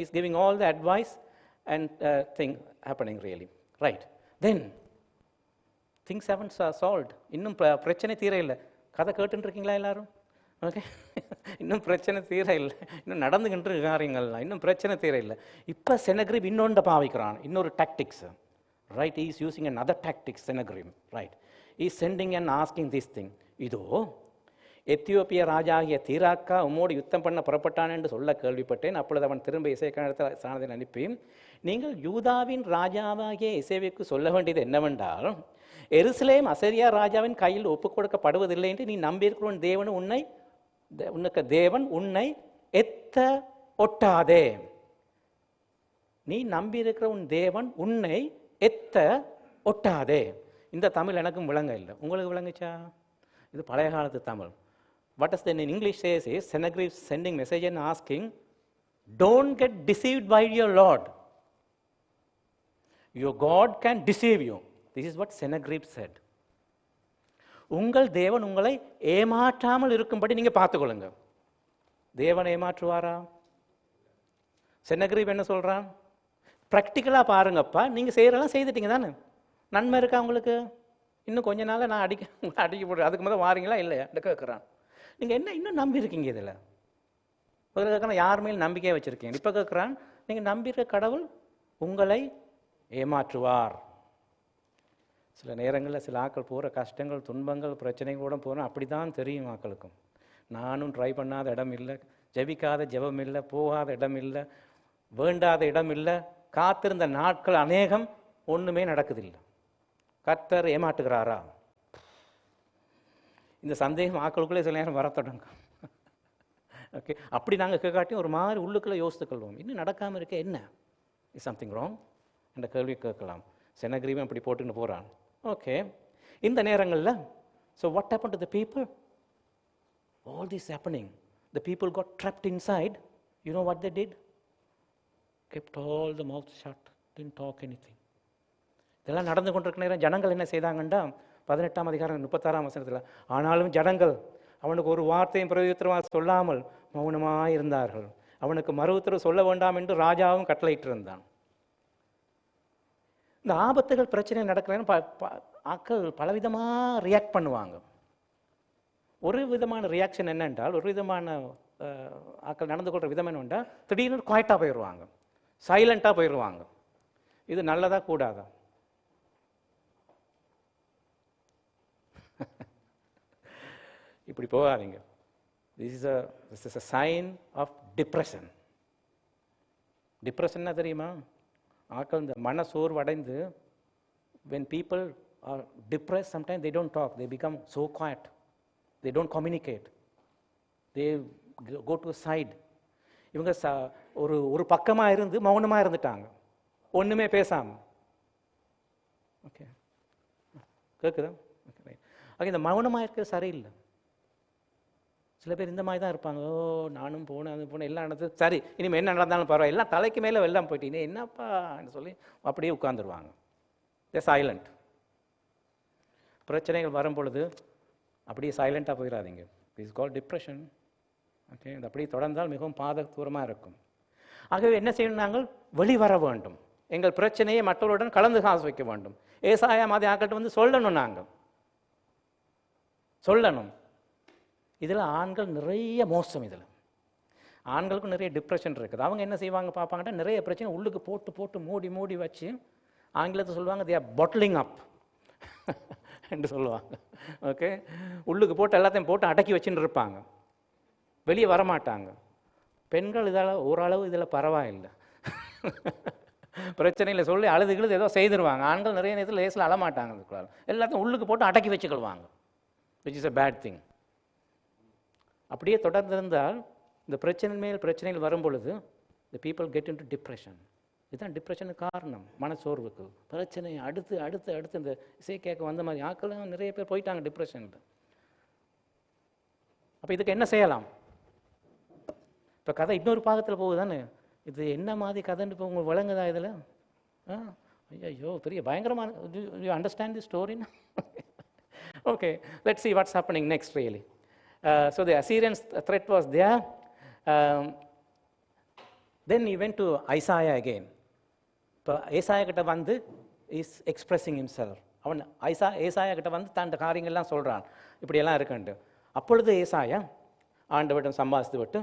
is giving all the advice and thing happening really. Right, then things haven't solved. இன்னும் பிரச்சனை தீர இல்லை. கதை கேட்டுருக்கீங்களா எல்லாரும்? ஓகே, இன்னும் பிரச்சனை தீர இல்லை, இன்னும் நடந்துகின்ற காரியங்கள்லாம் இன்னும் பிரச்சனை தீர இல்லை. இப்போ செனக்ரிப் இன்னொன்று பாவிக்கிறான், இன்னொரு tactics. Right, is using another tactics Sennacherib. Right, is sending and asking this thing. இதோ எத்தியோப்பிய ராஜாகிய தீராக்கா உம்மோடு யுத்தம் பண்ண புறப்பட்டான் என்று சொல்ல கேள்விப்பட்டேன். அப்பொழுது அவன் திரும்ப இசைக்காலத்தில் சாணத்தை அனுப்பி, நீங்கள் யூதாவின் ராஜாவாகிய இசைவுக்கு சொல்ல வேண்டியது என்னவென்றால், எருசலேம் அசரியா ராஜாவின் கையில் ஒப்புக் கொடுக்கப்படுவதில்லை என்று நீ நம்பியிருக்கிற தேவன் உன்னை எத்த ஒட்டாதே. நீ நம்பியிருக்கிற உன் தேவன் உன்னை எத்த ஒட்டாதே. இந்த தமிழ் எனக்கும் விளங்க இல்லை, உங்களுக்கு விளங்குச்சா? இது பழைய காலத்து Tamil. What does then in English says is, Sennacherib sending message and asking, don't get deceived by your Lord. Your God can deceive you. This is what Sennacherib said. உங்கள் தேவன் உங்களை ஏமாற்றாமல் இருக்கும்படி நீங்க பார்த்துக்கொள்ளுங்க. தேவன் ஏமாற்றுவாரா? சென்னகிரிப் என்ன சொல்றான்? ப்ராக்டிக்கலா பாருங்கப்பா, நீங்க செய்யறதெல்லாம் செய்துட்டீங்க தானே, நன்மை இருக்கா உங்களுக்கு? இன்னும் கொஞ்ச நாள் நான் அடிக்க போடுறேன், அதுக்கு முதல் வாரீங்களா இல்லையா கேட்குறான். நீங்கள் என்ன இன்னும் நம்பி இருக்கீங்க? இதில் ஒரு கேட்கணும், யார் மேல் நம்பிக்கையை வச்சுருக்கீங்க? இப்போ கேட்குறான், நீங்கள் நம்பியிருக்க கடவுள் உங்களை ஏமாற்றுவார். சில நேரங்களில் சில ஆக்கள் போகிற கஷ்டங்கள், துன்பங்கள், பிரச்சனைகள் கூட போகிறோம், அப்படி தான் தெரியும் ஆக்களுக்கும். நானும் ட்ரை பண்ணாத இடம் இல்லை, ஜெபிக்காத ஜெபம் இல்லை, போகாத இடம் இல்லை, வேண்டாத இடம் இல்லை, காத்திருந்த நாட்கள் அநேகம், ஒன்றுமே நடக்குதில்லை. கர்த்தர் ஏமாட்டுகிறாரா? இந்த சந்தேகம் ஆக்களுக்குள்ளே சில நேரம் வர தொடங்கும். ஓகே, அப்படி நாங்கள் கேட்காட்டியும் ஒரு மாதிரி உள்ளுக்குள்ளே யோசித்துக்கொள்வோம், இன்னும் நடக்காமல் இருக்க என்ன, இஸ் சம்திங் ராங் என்ற கேள்வி கேட்கலாம். செனகிரியும் அப்படி போட்டுன்னு போகிறான். ஓகே, இந்த நேரங்களில் so what happen to the people? All this happening, the people got trapped inside. You know what they did? Kept all the mouth shut, didn't talk anything. இதெல்லாம் நடந்து கொண்டிருக்க நேரம் ஜனங்கள் என்ன செய்தாங்கண்டா, 18ஆம் அதிகாரம் 36ஆம் வசனத்தில், ஆனாலும் ஜனங்கள் அவனுக்கு ஒரு வார்த்தையும் பிரதியுத்தரமாக சொல்லாமல் மௌனமாக இருந்தார்கள். அவனுக்கு மறு உத்தரவு சொல்ல வேண்டாம் என்று ராஜாவும் கட்டளையிட்டிருந்தான். இந்த ஆபத்துகள் பிரச்சனை நடக்கிறேன்னு ஆக்கள் பலவிதமாக ரியாக்ட் பண்ணுவாங்க. ஒரு விதமான ரியாக்ஷன் என்னென்றால், ஒரு விதமான ஆக்கள் நடந்து கொள்கிற விதம் என்னவென்றால், திடீர்னு குவாய்ட்டாக போயிடுவாங்க, சைலண்ட்டாக போயிடுவாங்க. இது நல்லதா கூடாதா? இப்படி போகாதீங்க. This is a sign of depression. டிப்ரெஷன்னா தெரியுமா? ஆக்கள் இந்த மன சோர்வு அடைந்து, when people are depressed, sometimes they don't talk, they become so quiet, they don't communicate, they go to a side. இவங்க ஒரு பக்கமாக இருந்து மௌனமாக இருந்துட்டாங்க, ஒன்றுமே பேசாமல். ஓகே, கேட்குதா? Okay, right. ஓகே, இந்த மௌனமாக இருக்கிறது சரியில்லை. சில பேர் இந்த மாதிரி தான் இருப்பாங்க. ஓ, நானும் போனேன், அது போனேன், எல்லாம் நடந்தது சரி, இனிமேல் என்ன நடந்தாலும் பரவாயில்ல, எல்லாம் தலைக்கு மேலே வெள்ளம் போயிட்டீங்க, என்னப்பான்னு சொல்லி அப்படியே உட்காந்துருவாங்க. தே சைலண்ட். பிரச்சனைகள் வரும் பொழுது அப்படியே சைலண்ட்டாக போயிடாதீங்க. Is called depression. ஓகே, இது அப்படியே தொடர்ந்தால் மிகவும் பாதகத்தூரமாக இருக்கும். ஆகவே என்ன செய்யணும்? நாங்கள் வெளிவர வேண்டும், எங்கள் பிரச்சனையை மற்றவருடன் கலந்து காசு வைக்க வேண்டும். ஏசாயா மாதிரி ஆக்கள்கிட்ட வந்து சொல்லணும், நாங்கள் சொல்லணும். இதில் ஆண்கள் நிறைய மோசம். இதில் ஆண்களுக்கும் நிறைய டிப்ரெஷன் இருக்குது. அவங்க என்ன செய்வாங்க பார்ப்பாங்கட்டா, நிறைய பிரச்சனை உள்ளுக்கு போட்டு போட்டு மூடி மூடி வச்சு, ஆங்கிலத்தை சொல்லுவாங்க தே ஆர் பாட்டிலிங் அப் என்று சொல்லுவாங்க. ஓகே, உள்ளுக்கு போட்டு எல்லாத்தையும் போட்டு அடக்கி வச்சுன்னு இருப்பாங்க, வெளியே வரமாட்டாங்க. பெண்கள் இதால் ஓரளவு இதில் பரவாயில்லை, பிரச்சனையில் சொல்லி அழுதுகளுது ஏதோ செய்திருவாங்க. ஆண்கள் நிறைய நேரத்தில் லேசில் அழமாட்டாங்க, அதுக்குள்ளால் எல்லாத்தையும் உள்ளுக்கு போட்டு அடக்கி வச்சுக்கொள்வாங்க, which is a bad thing. அப்படியே தொடர்ந்திருந்தால் இந்த பிரச்சனை மேல் பிரச்சனைகள் வரும் பொழுது the people get into depression. இதுதான் டிப்ரெஷனுக்கு காரணம், மனசோர்வுக்கு. பிரச்சனை அடுத்து அடுத்து அடுத்து இந்த இசை கேட்க வந்த மாதிரி ஆக்களும் நிறைய பேர் போயிட்டாங்க டிப்ரெஷன். அப்போ இதுக்கு என்ன செய்யலாம்? இப்போ கதை இன்னொரு பாகத்தில் போகுதானே, இது என்ன மாதிரி கதைன்னு இப்போ உங்களுக்கு விளங்குதா? இதில் ஐயோ பெரிய பயங்கரமான, you understand the story? Okay, let's see what's happening next really. So the Assyrian threat was there. Then he went to Isaiah again. இப்போ ஏசாயா கிட்ட வந்து இஸ் எக்ஸ்பிரஸிங் himself. அவன் ஏசாயா கிட்ட வந்து தன் காரியங்கள்லாம் சொல்கிறான், இப்படியெல்லாம் இருக்குன்ட்டு. அப்பொழுது ஏசாயா ஆண்டவரிடம் சம்பாதித்து விட்டு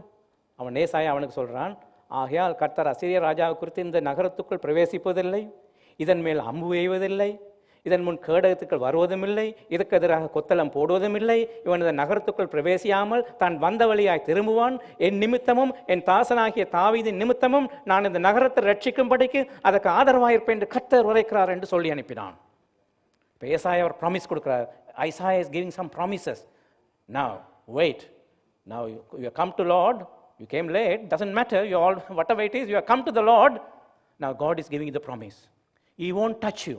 அவன் நேசாய அவனுக்கு சொல்கிறான், ஆகையால் கர்த்தர் அசீரிய ராஜாவை குறித்து இந்த நகரத்துக்குள் பிரவேசிப்பதில்லை, இதன் மேல் அம்பு எய்வதில்லை, இதன் முன் கேடகத்துக்கள் வருவதும் இல்லை, இதற்கு எதிராக கொத்தளம் போடுவதும் இல்லை. இவன் இந்த நகரத்துக்குள் பிரவேசியாமல் தான் வந்த வழியாய் திரும்புவான். என் நிமித்தமும் என் தாசனாகிய தாவீதின் நிமித்தமும் நான் இந்த நகரத்தை ரட்சிக்கும்படிக்கு அதற்கு ஆதரவாயிருப்பேன் என்று கர்த்தர் உரைக்கிறார் என்று சொல்லி அனுப்பினான். இப்போ ஏசாயா அவர் ப்ராமிஸ் கொடுக்கிறார். Isaiah is giving some promises. Now wait, now you come to Lord, you came late, doesn't matter, you all whatever it is, you have come to the Lord. Now God is giving you the promise. He won't touch you,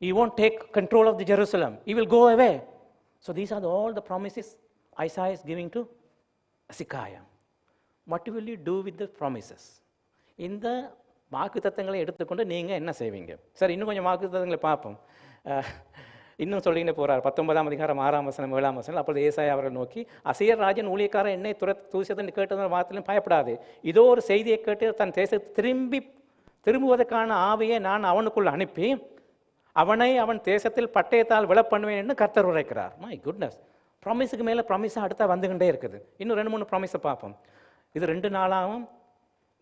He won't take control of the Jerusalem, He will go away. So these are all the promises Isaiah is giving to Hezekiah. What will you do with the promises? இந்த வாக்குத்தத்தங்களை எடுத்துக்கொண்டு நீங்கள் என்ன செய்வீங்க? சரி, இன்னும் கொஞ்சம் வாக்குத்தத்தங்களை பார்ப்போம். இன்னும் சொல்லின்னு போகிறார். 19ஆம் அதிகாரம் 6ஆம் வசனம் 7ஆம் வசனம். அப்பொழுது ஏசாயா அவர்கள் நோக்கி, அசீர் ராஜன் ஊழியக்காரன் என்னை தூசியதென்று கேட்டது வார்த்தையிலும் பயப்படாது. இதோ ஒரு செய்தியை கேட்டு தன் தேசத்தை திரும்புவதற்கான ஆவியை நான் அவனுக்குள் அனுப்பி அவனை அவன் தேசத்தில் பட்டயத்தால் விழ பண்ணுவேன் என்று கர்த்தர் உரைக்கிறார். மை குட்னஸ், ப்ராமிஸுக்கு மேலே ப்ராமிஸாக அடுத்தா வந்துகிட்டே இருக்குது. இன்னும் 2-3 ப்ராமிஸை பார்ப்போம். இது 2 நாளாகவும்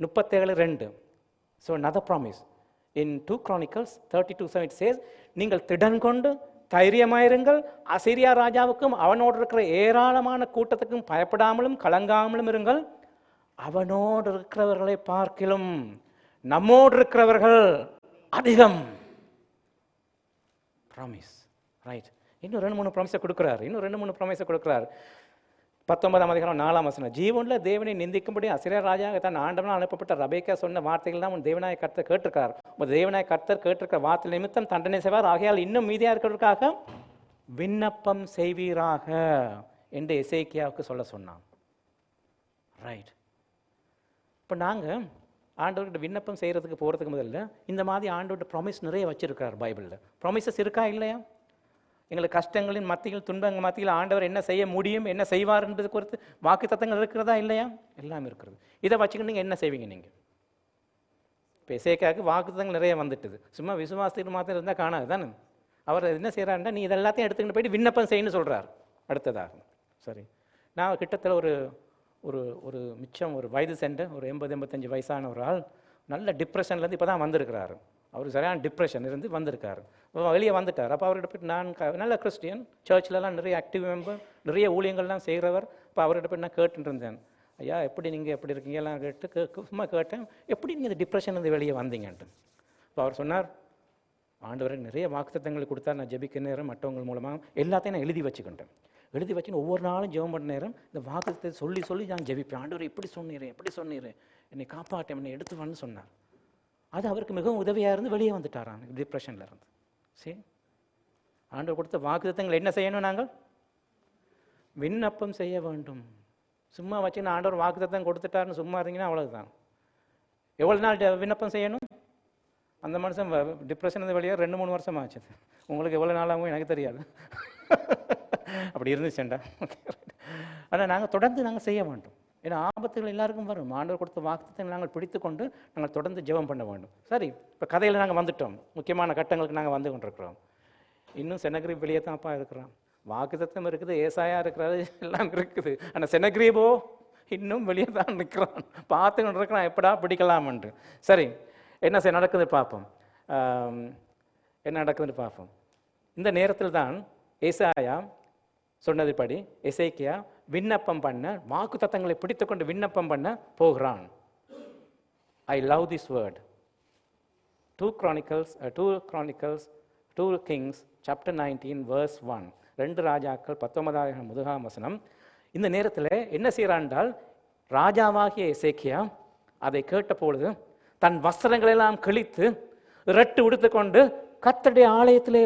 37:2. So another promise in 2 Chronicles 32:7 it says, நீங்கள் திடன் கொண்டு தைரியமாயிருங்கள், அசீரியா ராஜாவுக்கும் அவனோடு இருக்கிற ஏராளமான கூட்டத்துக்கும் பயப்படாமலும் கலங்காமலும் இருங்கள். அவனோடு இருக்கிறவர்களை பார்க்கிலும் நம்மோடு இருக்கிறவர்கள் அதிகம். Promise, right. இன்னும் 2-3 ப்ராமிஸை கொடுக்குறாரு. 19ஆம் அதிகாரம் 4ஆம் வசனம். ஜீவன்ல தேவனை நிந்திக்கும்படி அசீரியா ராஜாவுக்கு தன் ஆண்டவனால் அனுப்பப்பட்ட ரபேக்கா சொன்ன வார்த்தைகள் தான் உன் தேவனாய கர்த்தர் கேட்டிருக்கார். உன் தேவனாய கர்த்தர் கேட்டிருக்கிற வார்த்தை நிமித்தம் தண்டனை செய்வார். ஆகையால் இன்னும் மீதியாக இருக்கிறதுக்காக விண்ணப்பம் செய்வீராக என்று எசேக்கியாவுக்கு சொல்ல சொன்னான். ரைட். இப்போ நாங்கள் ஆண்டவர்கிட்ட விண்ணப்பம் செய்கிறதுக்கு போகிறதுக்கு முதல்ல இந்த மாதிரி ஆண்டவர்கிட்ட ப்ராமிஸ் நிறைய வச்சிருக்கிறார் பைபிளில். ப்ராமிசஸ் இருக்கா இல்லையா? எங்களுக்கு கஷ்டங்களின் மத்தியில் துன்பங்கள் மத்தியில் ஆண்டவர் என்ன செய்ய முடியும், என்ன செய்வார் என்பது குறித்து வாக்குத்தத்தங்கள் இருக்கிறதா இல்லையா? எல்லாம் இருக்கிறது. இதை வச்சுக்கிட்டு நீங்கள் என்ன செய்வீங்க? நீங்கள் இப்போ எசேக்கியாவுக்கு வாக்குத்தத்தங்கள் நிறைய வந்துட்டுது. சும்மா விசுவாசத்துக்கு மாத்திரம் இருந்தால் காணாது தானே. அவர் என்ன செய்கிறாருன்னா, நீ இதெல்லாத்தையும் எடுத்துக்கிட்டு போயிட்டு விண்ணப்பம் செய்யணும்னு சொல்கிறார். அடுத்ததாக சரி, நான் கிட்டத்தட்ட ஒரு மிச்சம் ஒரு வயது சென்ற ஒரு 80-85 வயசான ஒரு ஆள் நல்ல டிப்ரெஷன்லேருந்து இப்போ தான் வந்திருக்கிறாரு. அவர் சரியான டிப்ரெஷன் இருந்து வந்திருக்காரு. வெளியே வந்துட்டார். அப்போ அவர்கிட்ட போய்ட்டு நான் நல்ல கிறிஸ்டியன், சர்ச்லலாம் நிறைய ஆக்டிவ் மெம்பர், நிறைய ஊழியங்கள்லாம் செய்கிறவர். இப்போ அவர்கிட்ட போய் நான் கேட்டுட்டு இருந்தேன், ஐயா எப்படி நீங்கள் எப்படி இருக்கீங்க எல்லாம் கேட்டு சும்மா கேட்டேன், எப்படி நீங்கள் இந்த டிப்ரெஷன்லேருந்து வெளியே வந்தீங்கன்ட்டு. இப்போ அவர் சொன்னார், ஆண்டவரை நிறைய வாக்குத்தத்தங்களை கொடுத்தா, நான் ஜெபிக்க நேரம் மற்றவங்க மூலமாக எல்லாத்தையும் நான் எழுதி வச்சுக்கிட்டேன். எழுதி வச்சுன்னு ஒவ்வொரு நாளும் ஜெபம் பண்ண நேரம் இந்த வாக்குத்தத்தை சொல்லி சொல்லி நான் ஜெபிப்பேன். ஆண்டவரை எப்படி சொன்னீரேன் என்னை காப்பாற்றேன், என்னை எடுத்துவான்னு சொன்னார். அது அவருக்கு மிகவும் உதவியாக இருந்து வெளியே வந்துட்டாரான் டிப்ரெஷனில் இருந்து. சரி, ஆண்டவர் கொடுத்த வாக்குத்தத்தங்கள் என்ன செய்யணும்? நாங்கள் விண்ணப்பம் செய்ய வேண்டும். சும்மா வச்சு நான் ஆண்டவர் வாக்குத்தத்தம் கொடுத்துட்டாருன்னு சும்மா இருந்தீங்கன்னா அவ்வளவுதான். எவ்வளோ நாள் விண்ணப்பம் செய்யணும்? அந்த மனுஷன் டிப்ரெஷன் வெளியே 2-3 வருஷம் ஆச்சு. உங்களுக்கு எவ்வளோ நாளாகவும் எனக்கு தெரியாது. அப்படி இருந்துச்சுண்டா. ஆனால் நாங்கள் தொடர்ந்து நாங்கள் செய்ய வேண்டும். ஏன்னா ஆபத்துகள் எல்லாருக்கும் வரும். ஆண்டவர் கொடுத்த வாக்குத்தத்தங்களை நாங்கள் பிடித்து கொண்டு நாங்கள் தொடர்ந்து ஜெபம் பண்ண வேண்டும். சரி, இப்போ கதையில் நாங்கள் வந்துட்டோம். முக்கியமான கட்டங்களுக்கு நாங்கள் வந்து கொண்டிருக்கிறோம். இன்னும் செனகிரீப் வெளியே தான்ப்பா இருக்கிறோம். வாக்குத்தத்தம் இருக்குது, ஏசாயா இருக்கிறாரு, எல்லாம் இருக்குது. ஆனால் செனகிரீபோ இன்னும் வெளியே தான் நிற்கிறான், பார்த்து கொண்டு இருக்கிறான், எப்படா பிடிக்கலாம்ன்று. சரி, என்ன நடக்குது பார்ப்போம். என்ன நடக்குதுன்னு பார்ப்போம். இந்த நேரத்தில் தான் ஏசாயா சொன்னதுபடி எசேக்கியா விண்ணப்பம் பண்ண, வாக்குத்தத்தங்களை பிடித்துக்கொண்டு விண்ணப்பம் பண்ண போகிறான். I love this word. 2 Kings chapter 19 verse 1. 2 ராஜாக்கள் 19ஆம் வசனம். இந்த நேரத்தில் என்ன செய்கிறான்டால், ராஜாவாகிய எசேக்கியா அதை கேட்ட பொழுது தன் வஸ்திரங்களெல்லாம் கிழித்து இரட்டு உடுத்துக்கொண்டு கர்த்தருடைய ஆலயத்திலே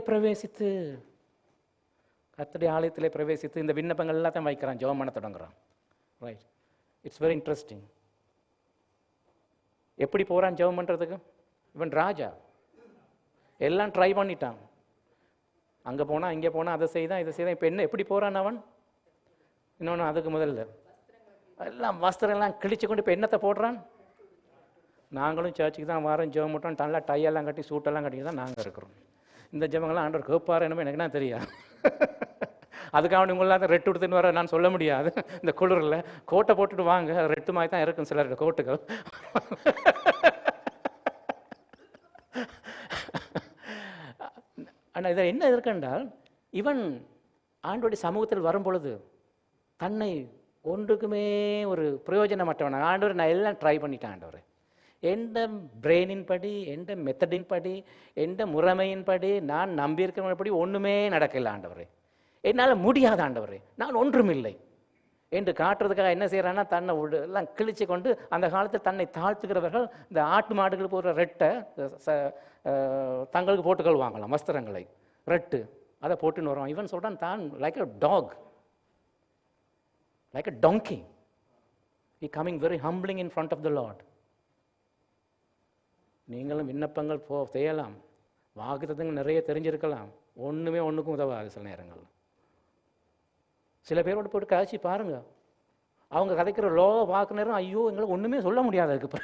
பிரவேசித்து இந்த விண்ணப்பங்கள் எல்லாத்தையும் வைக்கிறான், ஜெபம் பண்ண தொடங்குறான். Right, it's very interesting. எப்படி போகிறான் ஜெபம் பண்ணுறதுக்கு? இவன் ராஜா, எல்லாம் ட்ரை பண்ணிட்டான். அங்கே போனால் இங்கே போனால் அதை செய்தான் இதை செய்தான். இப்போ என்ன எப்படி போகிறான் அவன்? இன்னொன்று அதுக்கு முதல்ல எல்லாம் வஸ்திரம் எல்லாம் கிழிச்சு கொண்டு இப்போ என்னத்தை போடுறான்? நாங்களும் சர்ச்சுக்கு தான் வரோம், ஜெபம் பண்ணுறோம், நல்லா டையெல்லாம் கட்டி சூட்டெல்லாம் கட்டி தான் நாங்கள் இருக்கிறோம். இந்த ஜெபங்கள்லாம் ஆண்டவர் கேட்பார் என்னமோ எனக்கு தெரியாது. அதுக்காக உங்களால் ரெட்டு எடுத்துன்னு வர நான் சொல்ல முடியாது. இந்த குளிரில் கோட்டை போட்டுட்டு வாங்க, ரெட்டு மாதிரி தான் இருக்கும் சிலர் கோட்டுகள். ஆனால் இதில் என்ன இருக்குன்றால், இவன் ஆண்டோடைய சமூகத்தில் வரும் பொழுது தன்னை ஒன்றுக்குமே ஒரு பிரயோஜனமற்றவன். ஆண்டவர் நான் எல்லாம் ட்ரை பண்ணிட்டேன் ஆண்டவர், எந்த பிரெயினின் படி, எந்த மெத்தடின் படி, எந்த முறைமையின் படி, நான் நம்பியிருக்கிறபடி ஒன்றுமே நடக்கல ஆண்டவரே, என்னால் முடியாத ஆண்டவரே, நான் ஒன்றுமில்லை என்று காட்டுறதுக்காக என்ன செய்கிறான்னா, தன்னை எல்லாம் கிழிச்சு கொண்டு, அந்த காலத்தில் தன்னை தாழ்த்துகிறவர்கள் இந்த ஆட்டு மாடுகள் போடுற ரெட்டை தங்களுக்கு போட்டுக்கொள்வாங்களாம், வஸ்திரங்களை ரெட்டு அதை போட்டுன்னு வருவான். இவன் சொல்கிறான் தான் like a dog, like a donkey, he coming very humbling in front of the Lord. நீங்களும் விண்ணப்பங்கள் செய்யலாம், வாக்குத்தத்தங்கள் நிறைய தெரிஞ்சிருக்கலாம், ஒன்றுமே ஒன்றுக்கும் உதவாது சில நேரங்கள். சில பேரோட போட்டு கதைச்சி பாருங்க, அவங்க கதைக்கிற லோ பார்க்க நேரம் ஐயோ எங்களுக்கு ஒன்றுமே சொல்ல முடியாது. அதுக்கு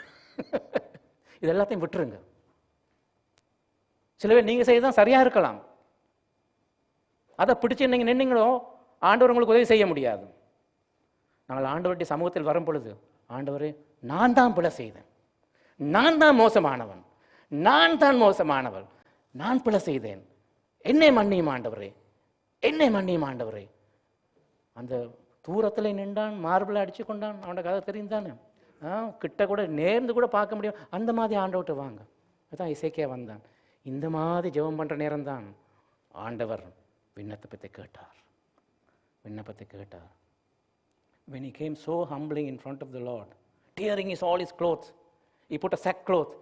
இது எல்லாத்தையும் விட்டுருங்க. சில பேர் நீங்கள் செய்யதான் சரியாக இருக்கலாம், அதை பிடிச்சி நீங்கள் நின்னீங்களோ ஆண்டவர் உங்களுக்கு உதவி செய்ய முடியாது. நாங்கள் ஆண்டவருடைய சமூகத்தில் வரும் பொழுது, ஆண்டவரே நான் தான் பிழை செய்தேன், நான் தான் மோசமானவன், நான் தான் மோசமானவள், நான் பிழை செய்தேன், என்னை மன்னியும் ஆண்டவரே, என்னை மன்னியும் ஆண்டவரே. அந்த தூரத்தில் நின்றான், மார்பிளை அடிச்சு கொண்டான், அவனோட கதை தெரிந்தானே, கிட்ட கூட நேர்ந்து கூட பார்க்க முடியும். அந்த மாதிரி ஆண்டவர்கிட்ட வாங்க. அதான் இசைக்கே வந்தான். இந்த மாதிரி ஜெபம் பண்ணுற நேரம் தான் ஆண்டவர் விண்ணப்பத்தை கேட்டார், விண்ணப்பத்தை கேட்டார். When he came so humbling in front of the Lord, tearing all his clothes, he put a sackcloth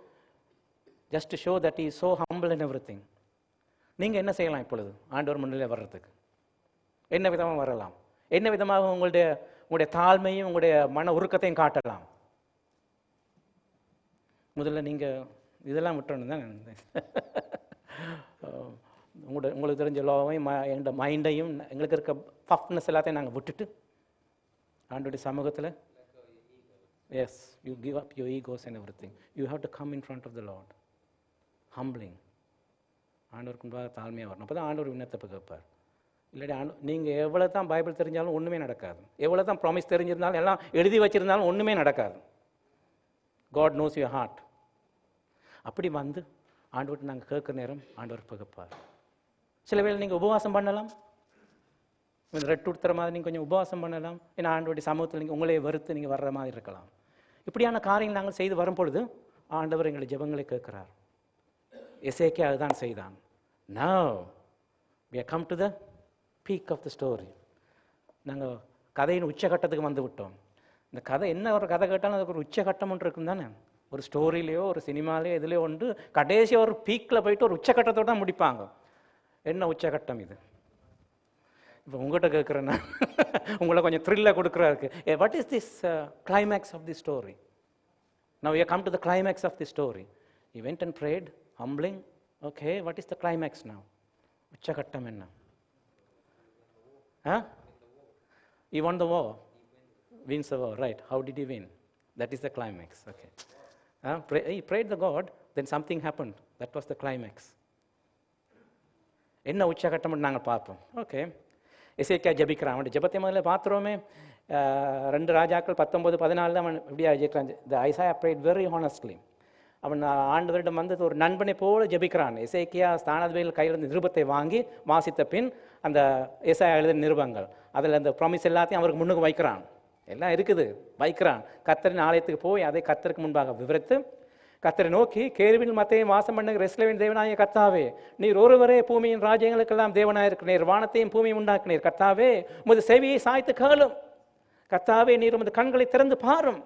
just to show that he is so humble and everything. நீங்கள் என்ன செய்யலாம் இப்பொழுது ஆண்டவர் முன்னிலை வர்றதுக்கு? என்ன விதமாக வரலாம்? என்ன விதமாக உங்களுடைய தாழ்மையும் உங்களுடைய மன உருக்கத்தையும் காட்டலாம்? முதல்ல நீங்கள் இதெல்லாம் விட்டுறணும் தான். உங்களுக்கு தெரிஞ்ச லோவையும் எங்களோட மைண்டையும் எங்களுக்கு இருக்க பஃப்னஸ் எல்லாத்தையும் நாங்கள் விட்டுட்டு ஆண்டோடைய சமூகத்தில், yes, you give up your egos and everything. You have to come in front of the lord humbling. ஆண்டவருக்கு முன்பாக தாழ்மையாக வரணும். அப்போ தான் ஆண்டவர் விண்ணப்பத்தை கேட்பார். இல்லாட்டி நீங்கள் எவ்வளோ தான் பைபிள் தெரிஞ்சாலும் ஒன்றுமே நடக்காது, எவ்வளோ தான் ப்ராமிஸ் தெரிஞ்சிருந்தாலும் எல்லாம் எழுதி வச்சிருந்தாலும் ஒன்றுமே நடக்காது. God knows your heart. அப்படி வந்து ஆண்டவர்கிட்ட நாங்கள் கேட்குற நேரம் ஆண்டவர் கேட்பார். சில வேளை நீங்கள் உபவாசம் பண்ணலாம், ரெட்டு உடுத்துற மாதிரி நீங்கள் கொஞ்சம் உபவாசம் பண்ணலாம். ஏன்னா ஆண்டவருடைய சமூகத்தில் நீங்கள் உங்களே வெறுத்து நீங்கள் வர்ற மாதிரி இருக்கலாம். இப்படியான காரியங்கள் நாங்கள் செய்து வரும் பொழுது ஆண்டவர் எங்களை ஜெபங்களை கேட்கிறார். எசேக்கியா அதுதான் செய்தான். Now we have come to the peak of the story. நாங்கள் கதையின் உச்சகட்டத்துக்கு வந்து விட்டோம். இந்த கதை என்ன ஒரு கதை கேட்டாலும் அதுக்கு ஒரு உச்சகட்டம் ஒன்று இருக்கும் தானே. ஒரு ஸ்டோரியிலையோ ஒரு சினிமாலேயோ இதுலேயோ ஒன்று கடைசியாக ஒரு பீக்கில் போயிட்டு ஒரு உச்சகட்டத்தோடு தான் முடிப்பாங்க. என்ன உச்சகட்டம் இது? இப்போ உங்கள்கிட்ட கேட்குறேன்னா உங்களை கொஞ்சம் த்ரில்லை கொடுக்குறாருக்கு. What is this climax of the story? Now we have come to the climax of the story. He went and prayed, humbling. Okay, what is the climax now? உச்சகட்டம் என்ன? He won the war. Wins the war, right? How did he win? That is the climax. Okay. He prayed the God, then something happened. That was the climax. என்ன உச்சகட்டம் நாங்கள் பார்ப்போம். Okay, எசேக்கியா ஜெபிக்கிறான். அவனுடைய ஜெபத்தை முதல்ல பார்த்துருவோமே. 2 ராஜாக்கள் 19:14 அவன் இப்படியா ஜெயிக்கிறான். த ஐசாயா prayed very honestly. அவன் ஆண்டவரிடம் வந்து ஒரு நண்பனை போல ஜெபிக்கிறான். எசேக்கியா ஸ்தானாதிபதிகள் கையிலிருந்து நிருபத்தை வாங்கி வாசித்த பின் அந்த ஏசாயா எழுதின நிருபங்கள் அதில் அந்த ப்ராமிஸ் எல்லாத்தையும் அவருக்கு முன்னுக்கு வைக்கிறான். எல்லாம் இருக்குது, வைக்கிறான். கர்த்தரின் ஆலயத்துக்கு போய் அதை கர்த்தருக்கு முன்பாக விவரித்து கர்த்தரை நோக்கி, கேருவின் மத்தையும் வாசம் பண்ணுகிற இஸ்ரவேலின் தேவனாகிய கர்த்தாவே, நீர் ஒருவரே பூமியின் ராஜ்யங்களுக்கெல்லாம் தேவனாயிருக்கிறீர், வானத்தையும் பூமியும் உண்டாக்கினீர். கர்த்தாவே, உமது செவியை சாய்த்து கேளும். கர்த்தாவே, நீர் உமது கண்களை திறந்து பாரும்.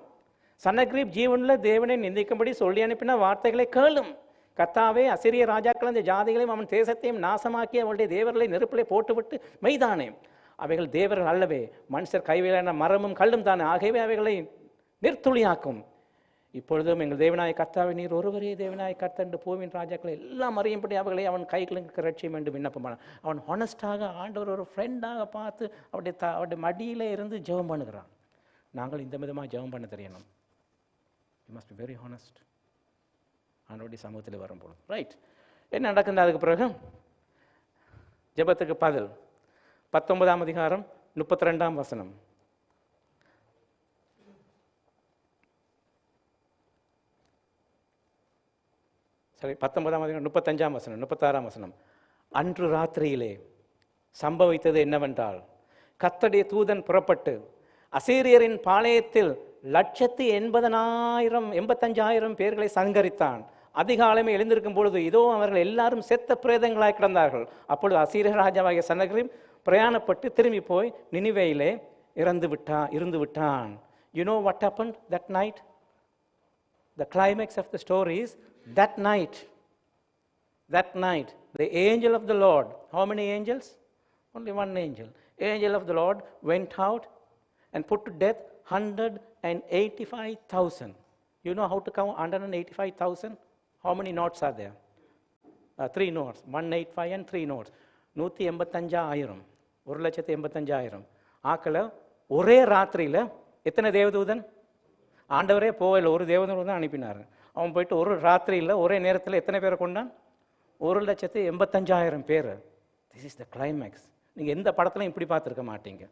சன்னகிரீப் ஜீவனில் தேவனை நிந்திக்கும்படி சொல்லி அனுப்பின வார்த்தைகளை கேளும். கர்த்தாவே, அசிரிய ராஜாக்கள் அந்த ஜாதிகளையும் அவன் தேசத்தையும் நாசமாக்கி அவருடைய தேவர்களை நெருப்பிலே போட்டுவிட்டு மெய்தானே. அவைகள் தேவர்கள் அல்லவே, மனுஷர் கைவிலான மரமும் கல்லும் தானே. ஆகவே அவைகளை நிர்த்துளியாக்கும். இப்பொழுதும் எங்கள் தேவனாய கர்த்தாவே, நீர் ஒருவரே தேவனாய கர்த்தர் என்று பூவின் ராஜாக்களை எல்லாம் அறியும்படி அவர்களை அவன் கைகளுக்கு ரட்சியம் என்று விண்ணப்பம் பண்ணான். அவன் ஹானஸ்டாக ஆண்டவர் ஒரு ஃப்ரெண்டாக பார்த்து அவருடைய மடியிலே இருந்து ஜெபம் பண்ணுகிறான். நாங்கள் இந்த விதமாக ஜெபம் பண்ண தெரியணும். You must be very honest ஆண்டவருடைய சமூகத்தில் வரும்போது. ரைட், என்ன நடக்குது? அதுக்கு பிறகு ஜெபத்துக்கு பதில் 19ஆம் அதிகாரம் 32ஆம் வசனம். சரி, 19ஆம் அதிகாரம் 35ஆம் வசனம், 36ஆம் வசனம். அன்று ராத்திரியிலே சம்பவித்தது என்னவென்றால், கர்த்தருடைய தூதன் புறப்பட்டு அசீரியரின் பாளையத்தில் 185,000 பேர்களை சங்கரித்தான். அதிகாலமே எழுந்திருக்கும் பொழுது இதோ அவர்கள் எல்லாரும் செத்த பிரேதங்களாய் கிடந்தார்கள். அப்பொழுது அசீரிய ராஜாவாகிய சனகரிப் பிரயாணப்பட்டு திரும்பி போய் நினிவேயிலே இருந்து விட்டான். You know what happened that night? The climax of the story is that night, the angel of the Lord, how many angels? Only one angel. Angel of the Lord went out and put to death 185,000. You know how to count 185,000? How many notes are there? 3 notes. 185 and 3 notes. 185,000. 185,000 ஆக்களை ஒரே ராத்திரியில் எத்தனை தேவதூதன்? ஆண்டவரே போகல, ஒரு தேவதூதன் தான் அனுப்பினார். அவன் போயிட்டு ஒரு ராத்திரியில் ஒரே நேரத்தில் எத்தனை பேரை கொண்டான்? 185,000 பேர். This is the climax. நீங்கள் எந்த படத்துலையும் இப்படி பார்த்துருக்க மாட்டீங்க.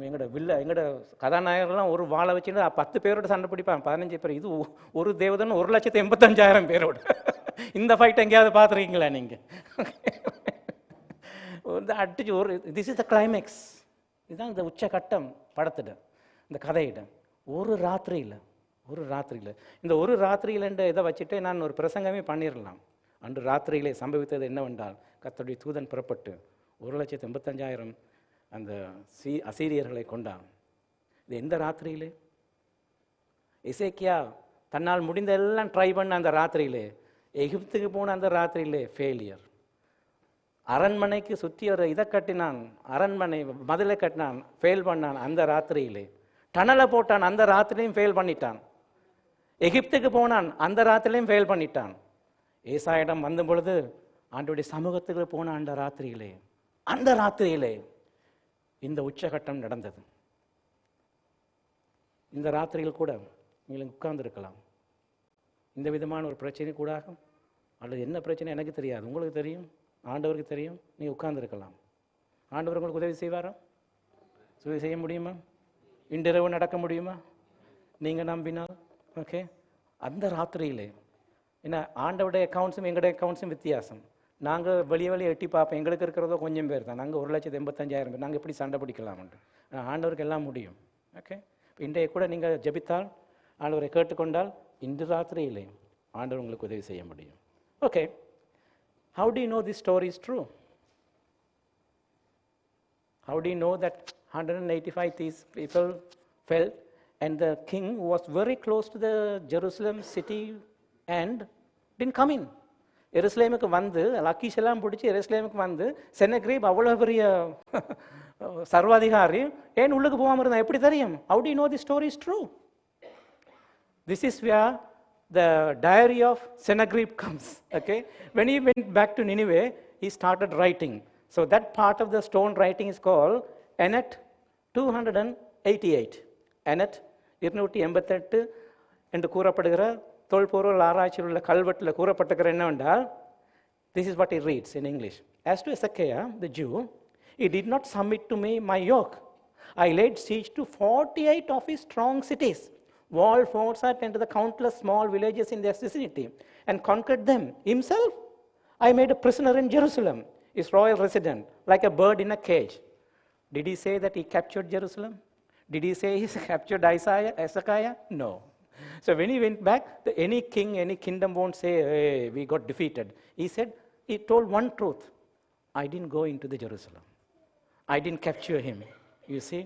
எங்களோட கதாநாயகர்லாம் ஒரு வாழை வச்சுட்டு 10 பேரோட சண்டை பிடிப்பாங்க, 15 பேர். இது ஒரு தேவதன் 185,000 பேரோட. இந்த ஃபைட் எங்கேயாவது பார்த்துருக்கீங்களா நீங்கள்? அடிச்சு ஒரு திஸ் இஸ் த கிளைமேக்ஸ். இதுதான் இந்த உச்சகட்டம் படத்திட, இந்த கதையிட. ஒரு ராத்திரியில் இந்த ஒரு ராத்திரியில் இதை வச்சுட்டு நான் ஒரு பிரசங்கமே பண்ணிடலாம். அன்று ராத்திரியிலே சம்பவித்தது என்னவென்றால், கர்த்தருடைய தூதன் புறப்பட்டு 185,000 அந்த அசீரியர்களை கொண்டான். இது எந்த ராத்திரியிலே? எசேக்கியா தன்னால் முடிந்தெல்லாம் ட்ரை பண்ண அந்த ராத்திரியிலே, எகிப்துக்கு போன அந்த ராத்திரியிலே ஃபெயிலியர். அரண்மனைக்கு சுற்றி ஒரு இதை கட்டினான், அரண்மனை மதிலை கட்டினான், ஃபெயில் பண்ணான் அந்த ராத்திரியிலே. டனலை போட்டான், அந்த ராத்திரிலையும் ஃபெயில் பண்ணிட்டான். எகிப்துக்கு போனான், அந்த ராத்திரிலையும் ஃபெயில் பண்ணிட்டான். ஏசாயிடம் வந்த பொழுது ஆண்டவருடைய சமூகத்துக்கு போன அந்த ராத்திரியிலே இந்த உச்சகட்டம் நடந்தது. இந்த ராத்திரியில் கூட நீங்கள் உட்கார்ந்துருக்கலாம். இந்த விதமான ஒரு பிரச்சனை கூட, அல்லது என்ன பிரச்சனை எனக்கு தெரியாது, உங்களுக்கு தெரியும், ஆண்டவருக்கு தெரியும். நீங்கள் உட்கார்ந்துருக்கலாம். ஆண்டவர் உங்களுக்கு உதவி செய்வாரா? உதவி செய்ய முடியுமா? இன்றிரவு நடக்க முடியுமா? நீங்கள் நம்பினால். ஓகே, அந்த ராத்திரியிலே ஏன்னா ஆண்டவருடைய அக்கௌண்ட்ஸும் எங்களுடைய அக்கௌண்ட்ஸும் வித்தியாசம். நாங்கள் வெளியே எட்டி பார்ப்போம், எங்களுக்கு இருக்கிறதோ கொஞ்சம் பேர் தான். நாங்கள் 185,000 பேர், நாங்கள் எப்படி சண்டை பிடிக்கலாம்ட்டு. ஆண்டவருக்கு எல்லாம் முடியும். ஓகே, இப்போ இன்றைய கூட நீங்கள் ஜெபித்தால், ஆண்டவரை கேட்டுக்கொண்டால், இன்று ராத்திரியிலே ஆண்டவர் உங்களுக்கு உதவி செய்ய முடியும். Okay, how do you know this story is true? How do you know that 185 people fell and the king was very close to the Jerusalem city and didn't come in? எருசலேமுக்கு வந்து லக்கீஷ் எல்லாம் பிடிச்சி எருசலேமுக்கு வந்து செனகரிப் அவ்வளோ பெரிய சர்வாதிகாரி ஏன் உள்ளுக்கு போகாமல் இருந்தான்? எப்படி தெரியும்? How do you know this story is true? This is where the diary of Sennacherib comes. Okay, when he went back to Nineveh, he started writing. So that part of the stone writing is called Annat 288. Annat 288 என்று கூறப்படுகிற தொல்பொருள் ஆராய்ச்சியில் உள்ள கல்வெட்டில் கூறப்பட்டிருக்கிற என்னவென்றால், this is what he reads in English. As to Hezekiah the Jew, he did not submit to me my yoke. I laid siege to 48 of his strong cities, walled forts and to the countless small villages in their vicinity, and conquered them. Himself I made a prisoner in Jerusalem, his royal resident, like a bird in a cage. Did he say that he captured Jerusalem? Did he say he captured Hezekiah? No. So when he went back, any king, any kingdom won't say, hey, we got defeated. He told one truth. I didn't go into the Jerusalem. I didn't capture him. You see?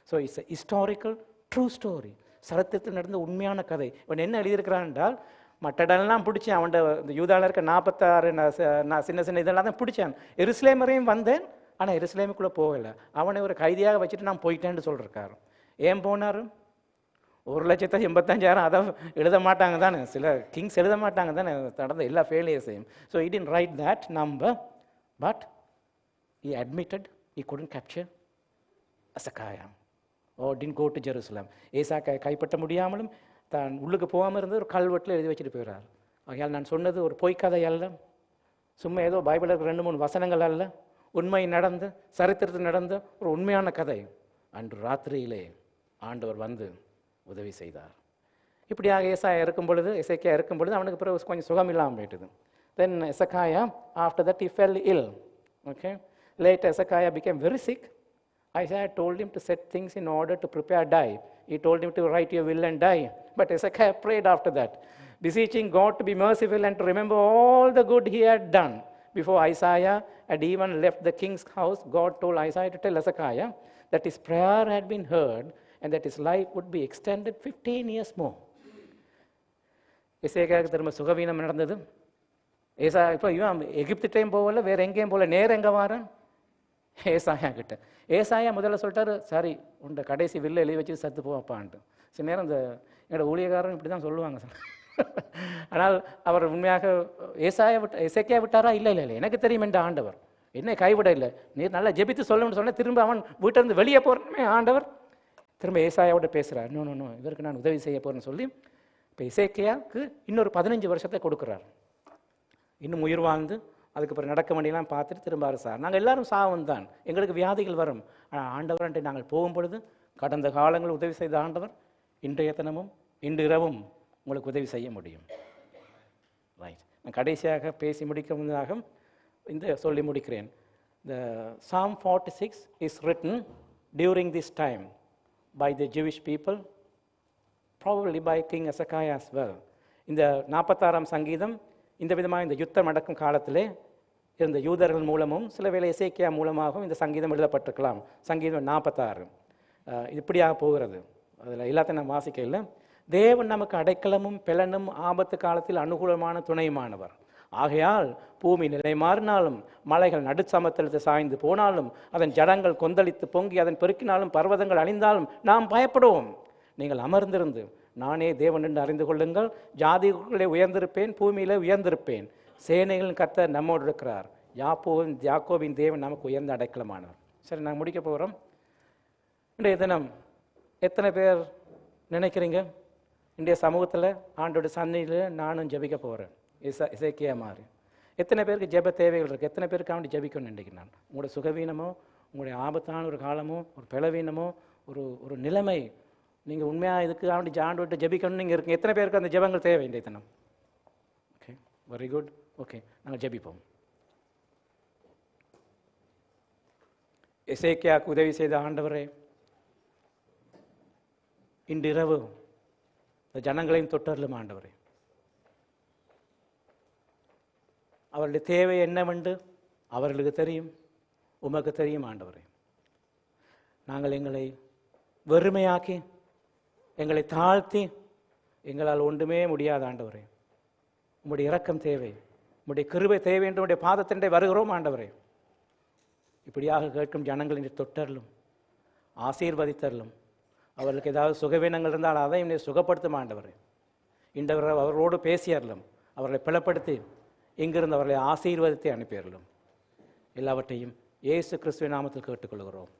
So it's a historical, true story. சரித்திரத்தில் நடந்த உண்மையான கதை. இவன் என்ன எழுதியிருக்கிறான் என்றால், மற்றடெல்லாம் பிடிச்சி அவன் இந்த யூதாவில் இருக்க 46 சின்ன சின்ன இதெல்லாம் தான் பிடிச்சான். எருசலேமரையும் வந்தேன், ஆனால் எருசலேமுக்குள்ளே போகலை. அவனை ஒரு கைதியாக வச்சுட்டு நான் போயிட்டேன்னு சொல்லியிருக்காரு. ஏன் போனார்? 185,000 அதை எழுத மாட்டாங்க தானே, சில கிங்ஸ் எழுத மாட்டாங்க தானே நடந்த எல்லா ஃபெயிலியர்ஸையும். So he didn't write that number, but he admitted he couldn't capture Hezekiah or didn't go to Jerusalem. ஏசாக்கை கைப்பற்ற முடியாமலும் தான் உள்ளுக்கு போகாமல் இருந்து ஒரு கல்வெட்டில் எழுதி வச்சுட்டு போயிடுறார். ஆகையால் நான் சொன்னது ஒரு பொய்க்கதை அல்ல, சும்மா ஏதோ பைபிளுக்கு 2-3 வசனங்கள் அல்ல, உண்மை நடந்து சரித்திரத்தில் நடந்த ஒரு உண்மையான கதை. அன்று ராத்திரியிலே ஆண்டவர் வந்து உதவி செய்தார். இப்படியாக ஏசாயா இருக்கும் பொழுது, எசேக்கியா இருக்கும் பொழுது அவனுக்கு பிறகு கொஞ்சம் சுகம் இல்லாமல் போயிட்டது. Then Hezekiah, after that he fell ill. Okay. Later Hezekiah became very sick. Isaiah told him to set things in order to prepare die. He told him to write your will and die. But Hezekiah prayed after that, beseeching God to be merciful and to remember all the good he had done. Before Isaiah had even left the king's house, God told Isaiah to tell Hezekiah that his prayer had been heard and that his life would be extended 15 years more. எசேக்கியாவுக்கு திரும்ப சுகவீனம் நடந்தது. இப்போ இவன் எகிப்து time போகல, வேற எங்கேயும் போகல, நேரம் எங்கே வாரன்? ஏசாயா கிட்ட. ஏசாயா முதல்ல சொல்லிட்டாரு, சரி உண்ட கடைசி வில்ல எழுதி வச்சு சத்து போவாப்பான்ட்டு. சில நேரம் இந்த என்னோட ஊழியக்காரன் இப்படி தான் சொல்லுவாங்க சார். ஆனால் அவர் உண்மையாக எசேக்கியா விட்டாரா? இல்லை இல்லை இல்லை, எனக்கு தெரியும் என்ற ஆண்டவர் என்ன கைவிட இல்லை. நீர் நல்லா ஜெபித்து சொல்லணும்னு சொன்ன, திரும்ப அவன் வீட்டிலிருந்து வெளியே போகிறமே ஆண்டவர் திரும்ப ஏசாயாவோட பேசுகிறார். இன்னும் இவருக்கு நான் உதவி செய்ய போகிறேன்னு சொல்லி இப்போ எசேக்கியாவுக்கு இன்னொரு 15 வருஷத்தை கொடுக்குறார். இன்னும் உயிர் வாழ்ந்து அதுக்கப்புறம் நடக்க வேண்டியெல்லாம் பார்த்துட்டு திரும்பாரு. சார் நாங்கள் எல்லாரும் சாவும் தான், எங்களுக்கு வியாதிகள் வரும். ஆனால் ஆண்டவர்ன்ட்டு நாங்கள் போகும் பொழுது கடந்த காலங்கள் உதவி செய்த ஆண்டவர் இன்றைய தினமும் இன்று இரவும் உங்களுக்கு உதவி செய்ய முடியும். ரைட், நான் கடைசியாக பேசி முடிக்க முன்னதாக இந்த சொல்லி முடிக்கிறேன். The Psalm 46 is written during this time by the Jewish people, probably by King Hezekiah as well. இந்த 46ஆம் சங்கீதம் இந்த விதமாக இந்த யுத்தம் நடக்கும் காலத்திலே இருந்த யூதர்கள் மூலமும் சில வேளை எசேக்கியா மூலமாகவும் இந்த சங்கீதம் எழுதப்பட்டிருக்கலாம். சங்கீதம் 46 இப்படியாக போகிறது. அதில் எல்லாத்தையும் நான் வாசிக்க இல்லை. தேவன் நமக்கு அடைக்கலமும் பெலனும் ஆபத்து காலத்தில் அனுகூலமான துணையுமானவர். ஆகையால் பூமி நிலை மாறினாலும் மலைகள் நடுச்சமத்தலத்தை சாய்ந்து போனாலும் அதன் ஜடங்கள் கொந்தளித்து பொங்கி அதன் பெருக்கினாலும் பர்வதங்கள் அழிந்தாலும் நாம் பயப்படுவோம். நீங்கள் அமர்ந்திருந்து நானே தேவன் என்று அறிந்து கொள்ளுங்கள். ஜாதிகளே உயர்ந்திருப்பேன், பூமியிலே உயர்ந்திருப்பேன். சேனைகளின் கர்த்தர் நம்மோடு இருக்கிறார். யாக்கோபின் தேவன் நமக்கு உயர்ந்த அடைக்கலமானவர். சரி, நாங்கள் முடிக்க போகிறோம். இன்றைய தினம் எத்தனை பேர் நினைக்கிறீங்க இன்றைய சமூகத்தில் ஆண்டோட சந்நிதியில் நானும் ஜெபிக்க போகிறேன் எசேக்கியா மாதிரி? எத்தனை பேருக்கு ஜெப தேவைகள் இருக்குது? எத்தனை பேருக்கு அவன் ஜெபிக்கணும்னு நினைக்கிறேன் நான்? உங்களோட சுகவீனமோ, உங்களுடைய ஆபத்தான ஒரு காலமோ, ஒரு பலவீனமோ, ஒரு நிலைமை, நீங்கள் உண்மையாக இதுக்கு ஆண்டு விட்டு ஜெபிக்கணும்னு நீங்கள் இருக்கு. எத்தனை பேருக்கு அந்த ஜெபங்கள் தேவை இன்றைய தினம்? Okay, very good. ஓகே, நாங்கள் ஜெபிப்போம். எசேக்கியாவுக்கு உதவி செய்த ஆண்டவரே, இன்றிரவு இந்த ஜனங்களையும் தொட்டருளும் ஆண்டவரே. அவருடைய தேவை என்னவென்று அவர்களுக்கு தெரியும், உமக்கு தெரியும் ஆண்டவரே. நாங்கள் எங்களை வெறுமையாக்கி எங்களை தாழ்த்தி எங்களால் ஒன்றுமே முடியாத ஆண்டவரே. உம்முடைய இரக்கம் தேவை, உம்முடைய கிருபை தேவை என்று உடைய பாதத்தின்றை வருகிறோம் ஆண்டவரே. இப்படியாக கேட்கும் ஜனங்களின் தொட்டருளும், ஆசீர்வதித்தருளும். அவர்களுக்கு ஏதாவது சுகவீனங்கள் இருந்தால் அதை என்னை சுகப்படுத்தும் ஆண்டவரே. இன்று அவர்களோடு பேசியறலும், அவர்களை பிளப்படுத்தி இங்கிருந்து அவர்களை ஆசீர்வதித்து அனுப்பியறலும். எல்லாவற்றையும் இயேசு கிறிஸ்துவின் நாமத்தில் கேட்டுக்கொள்கிறோம்.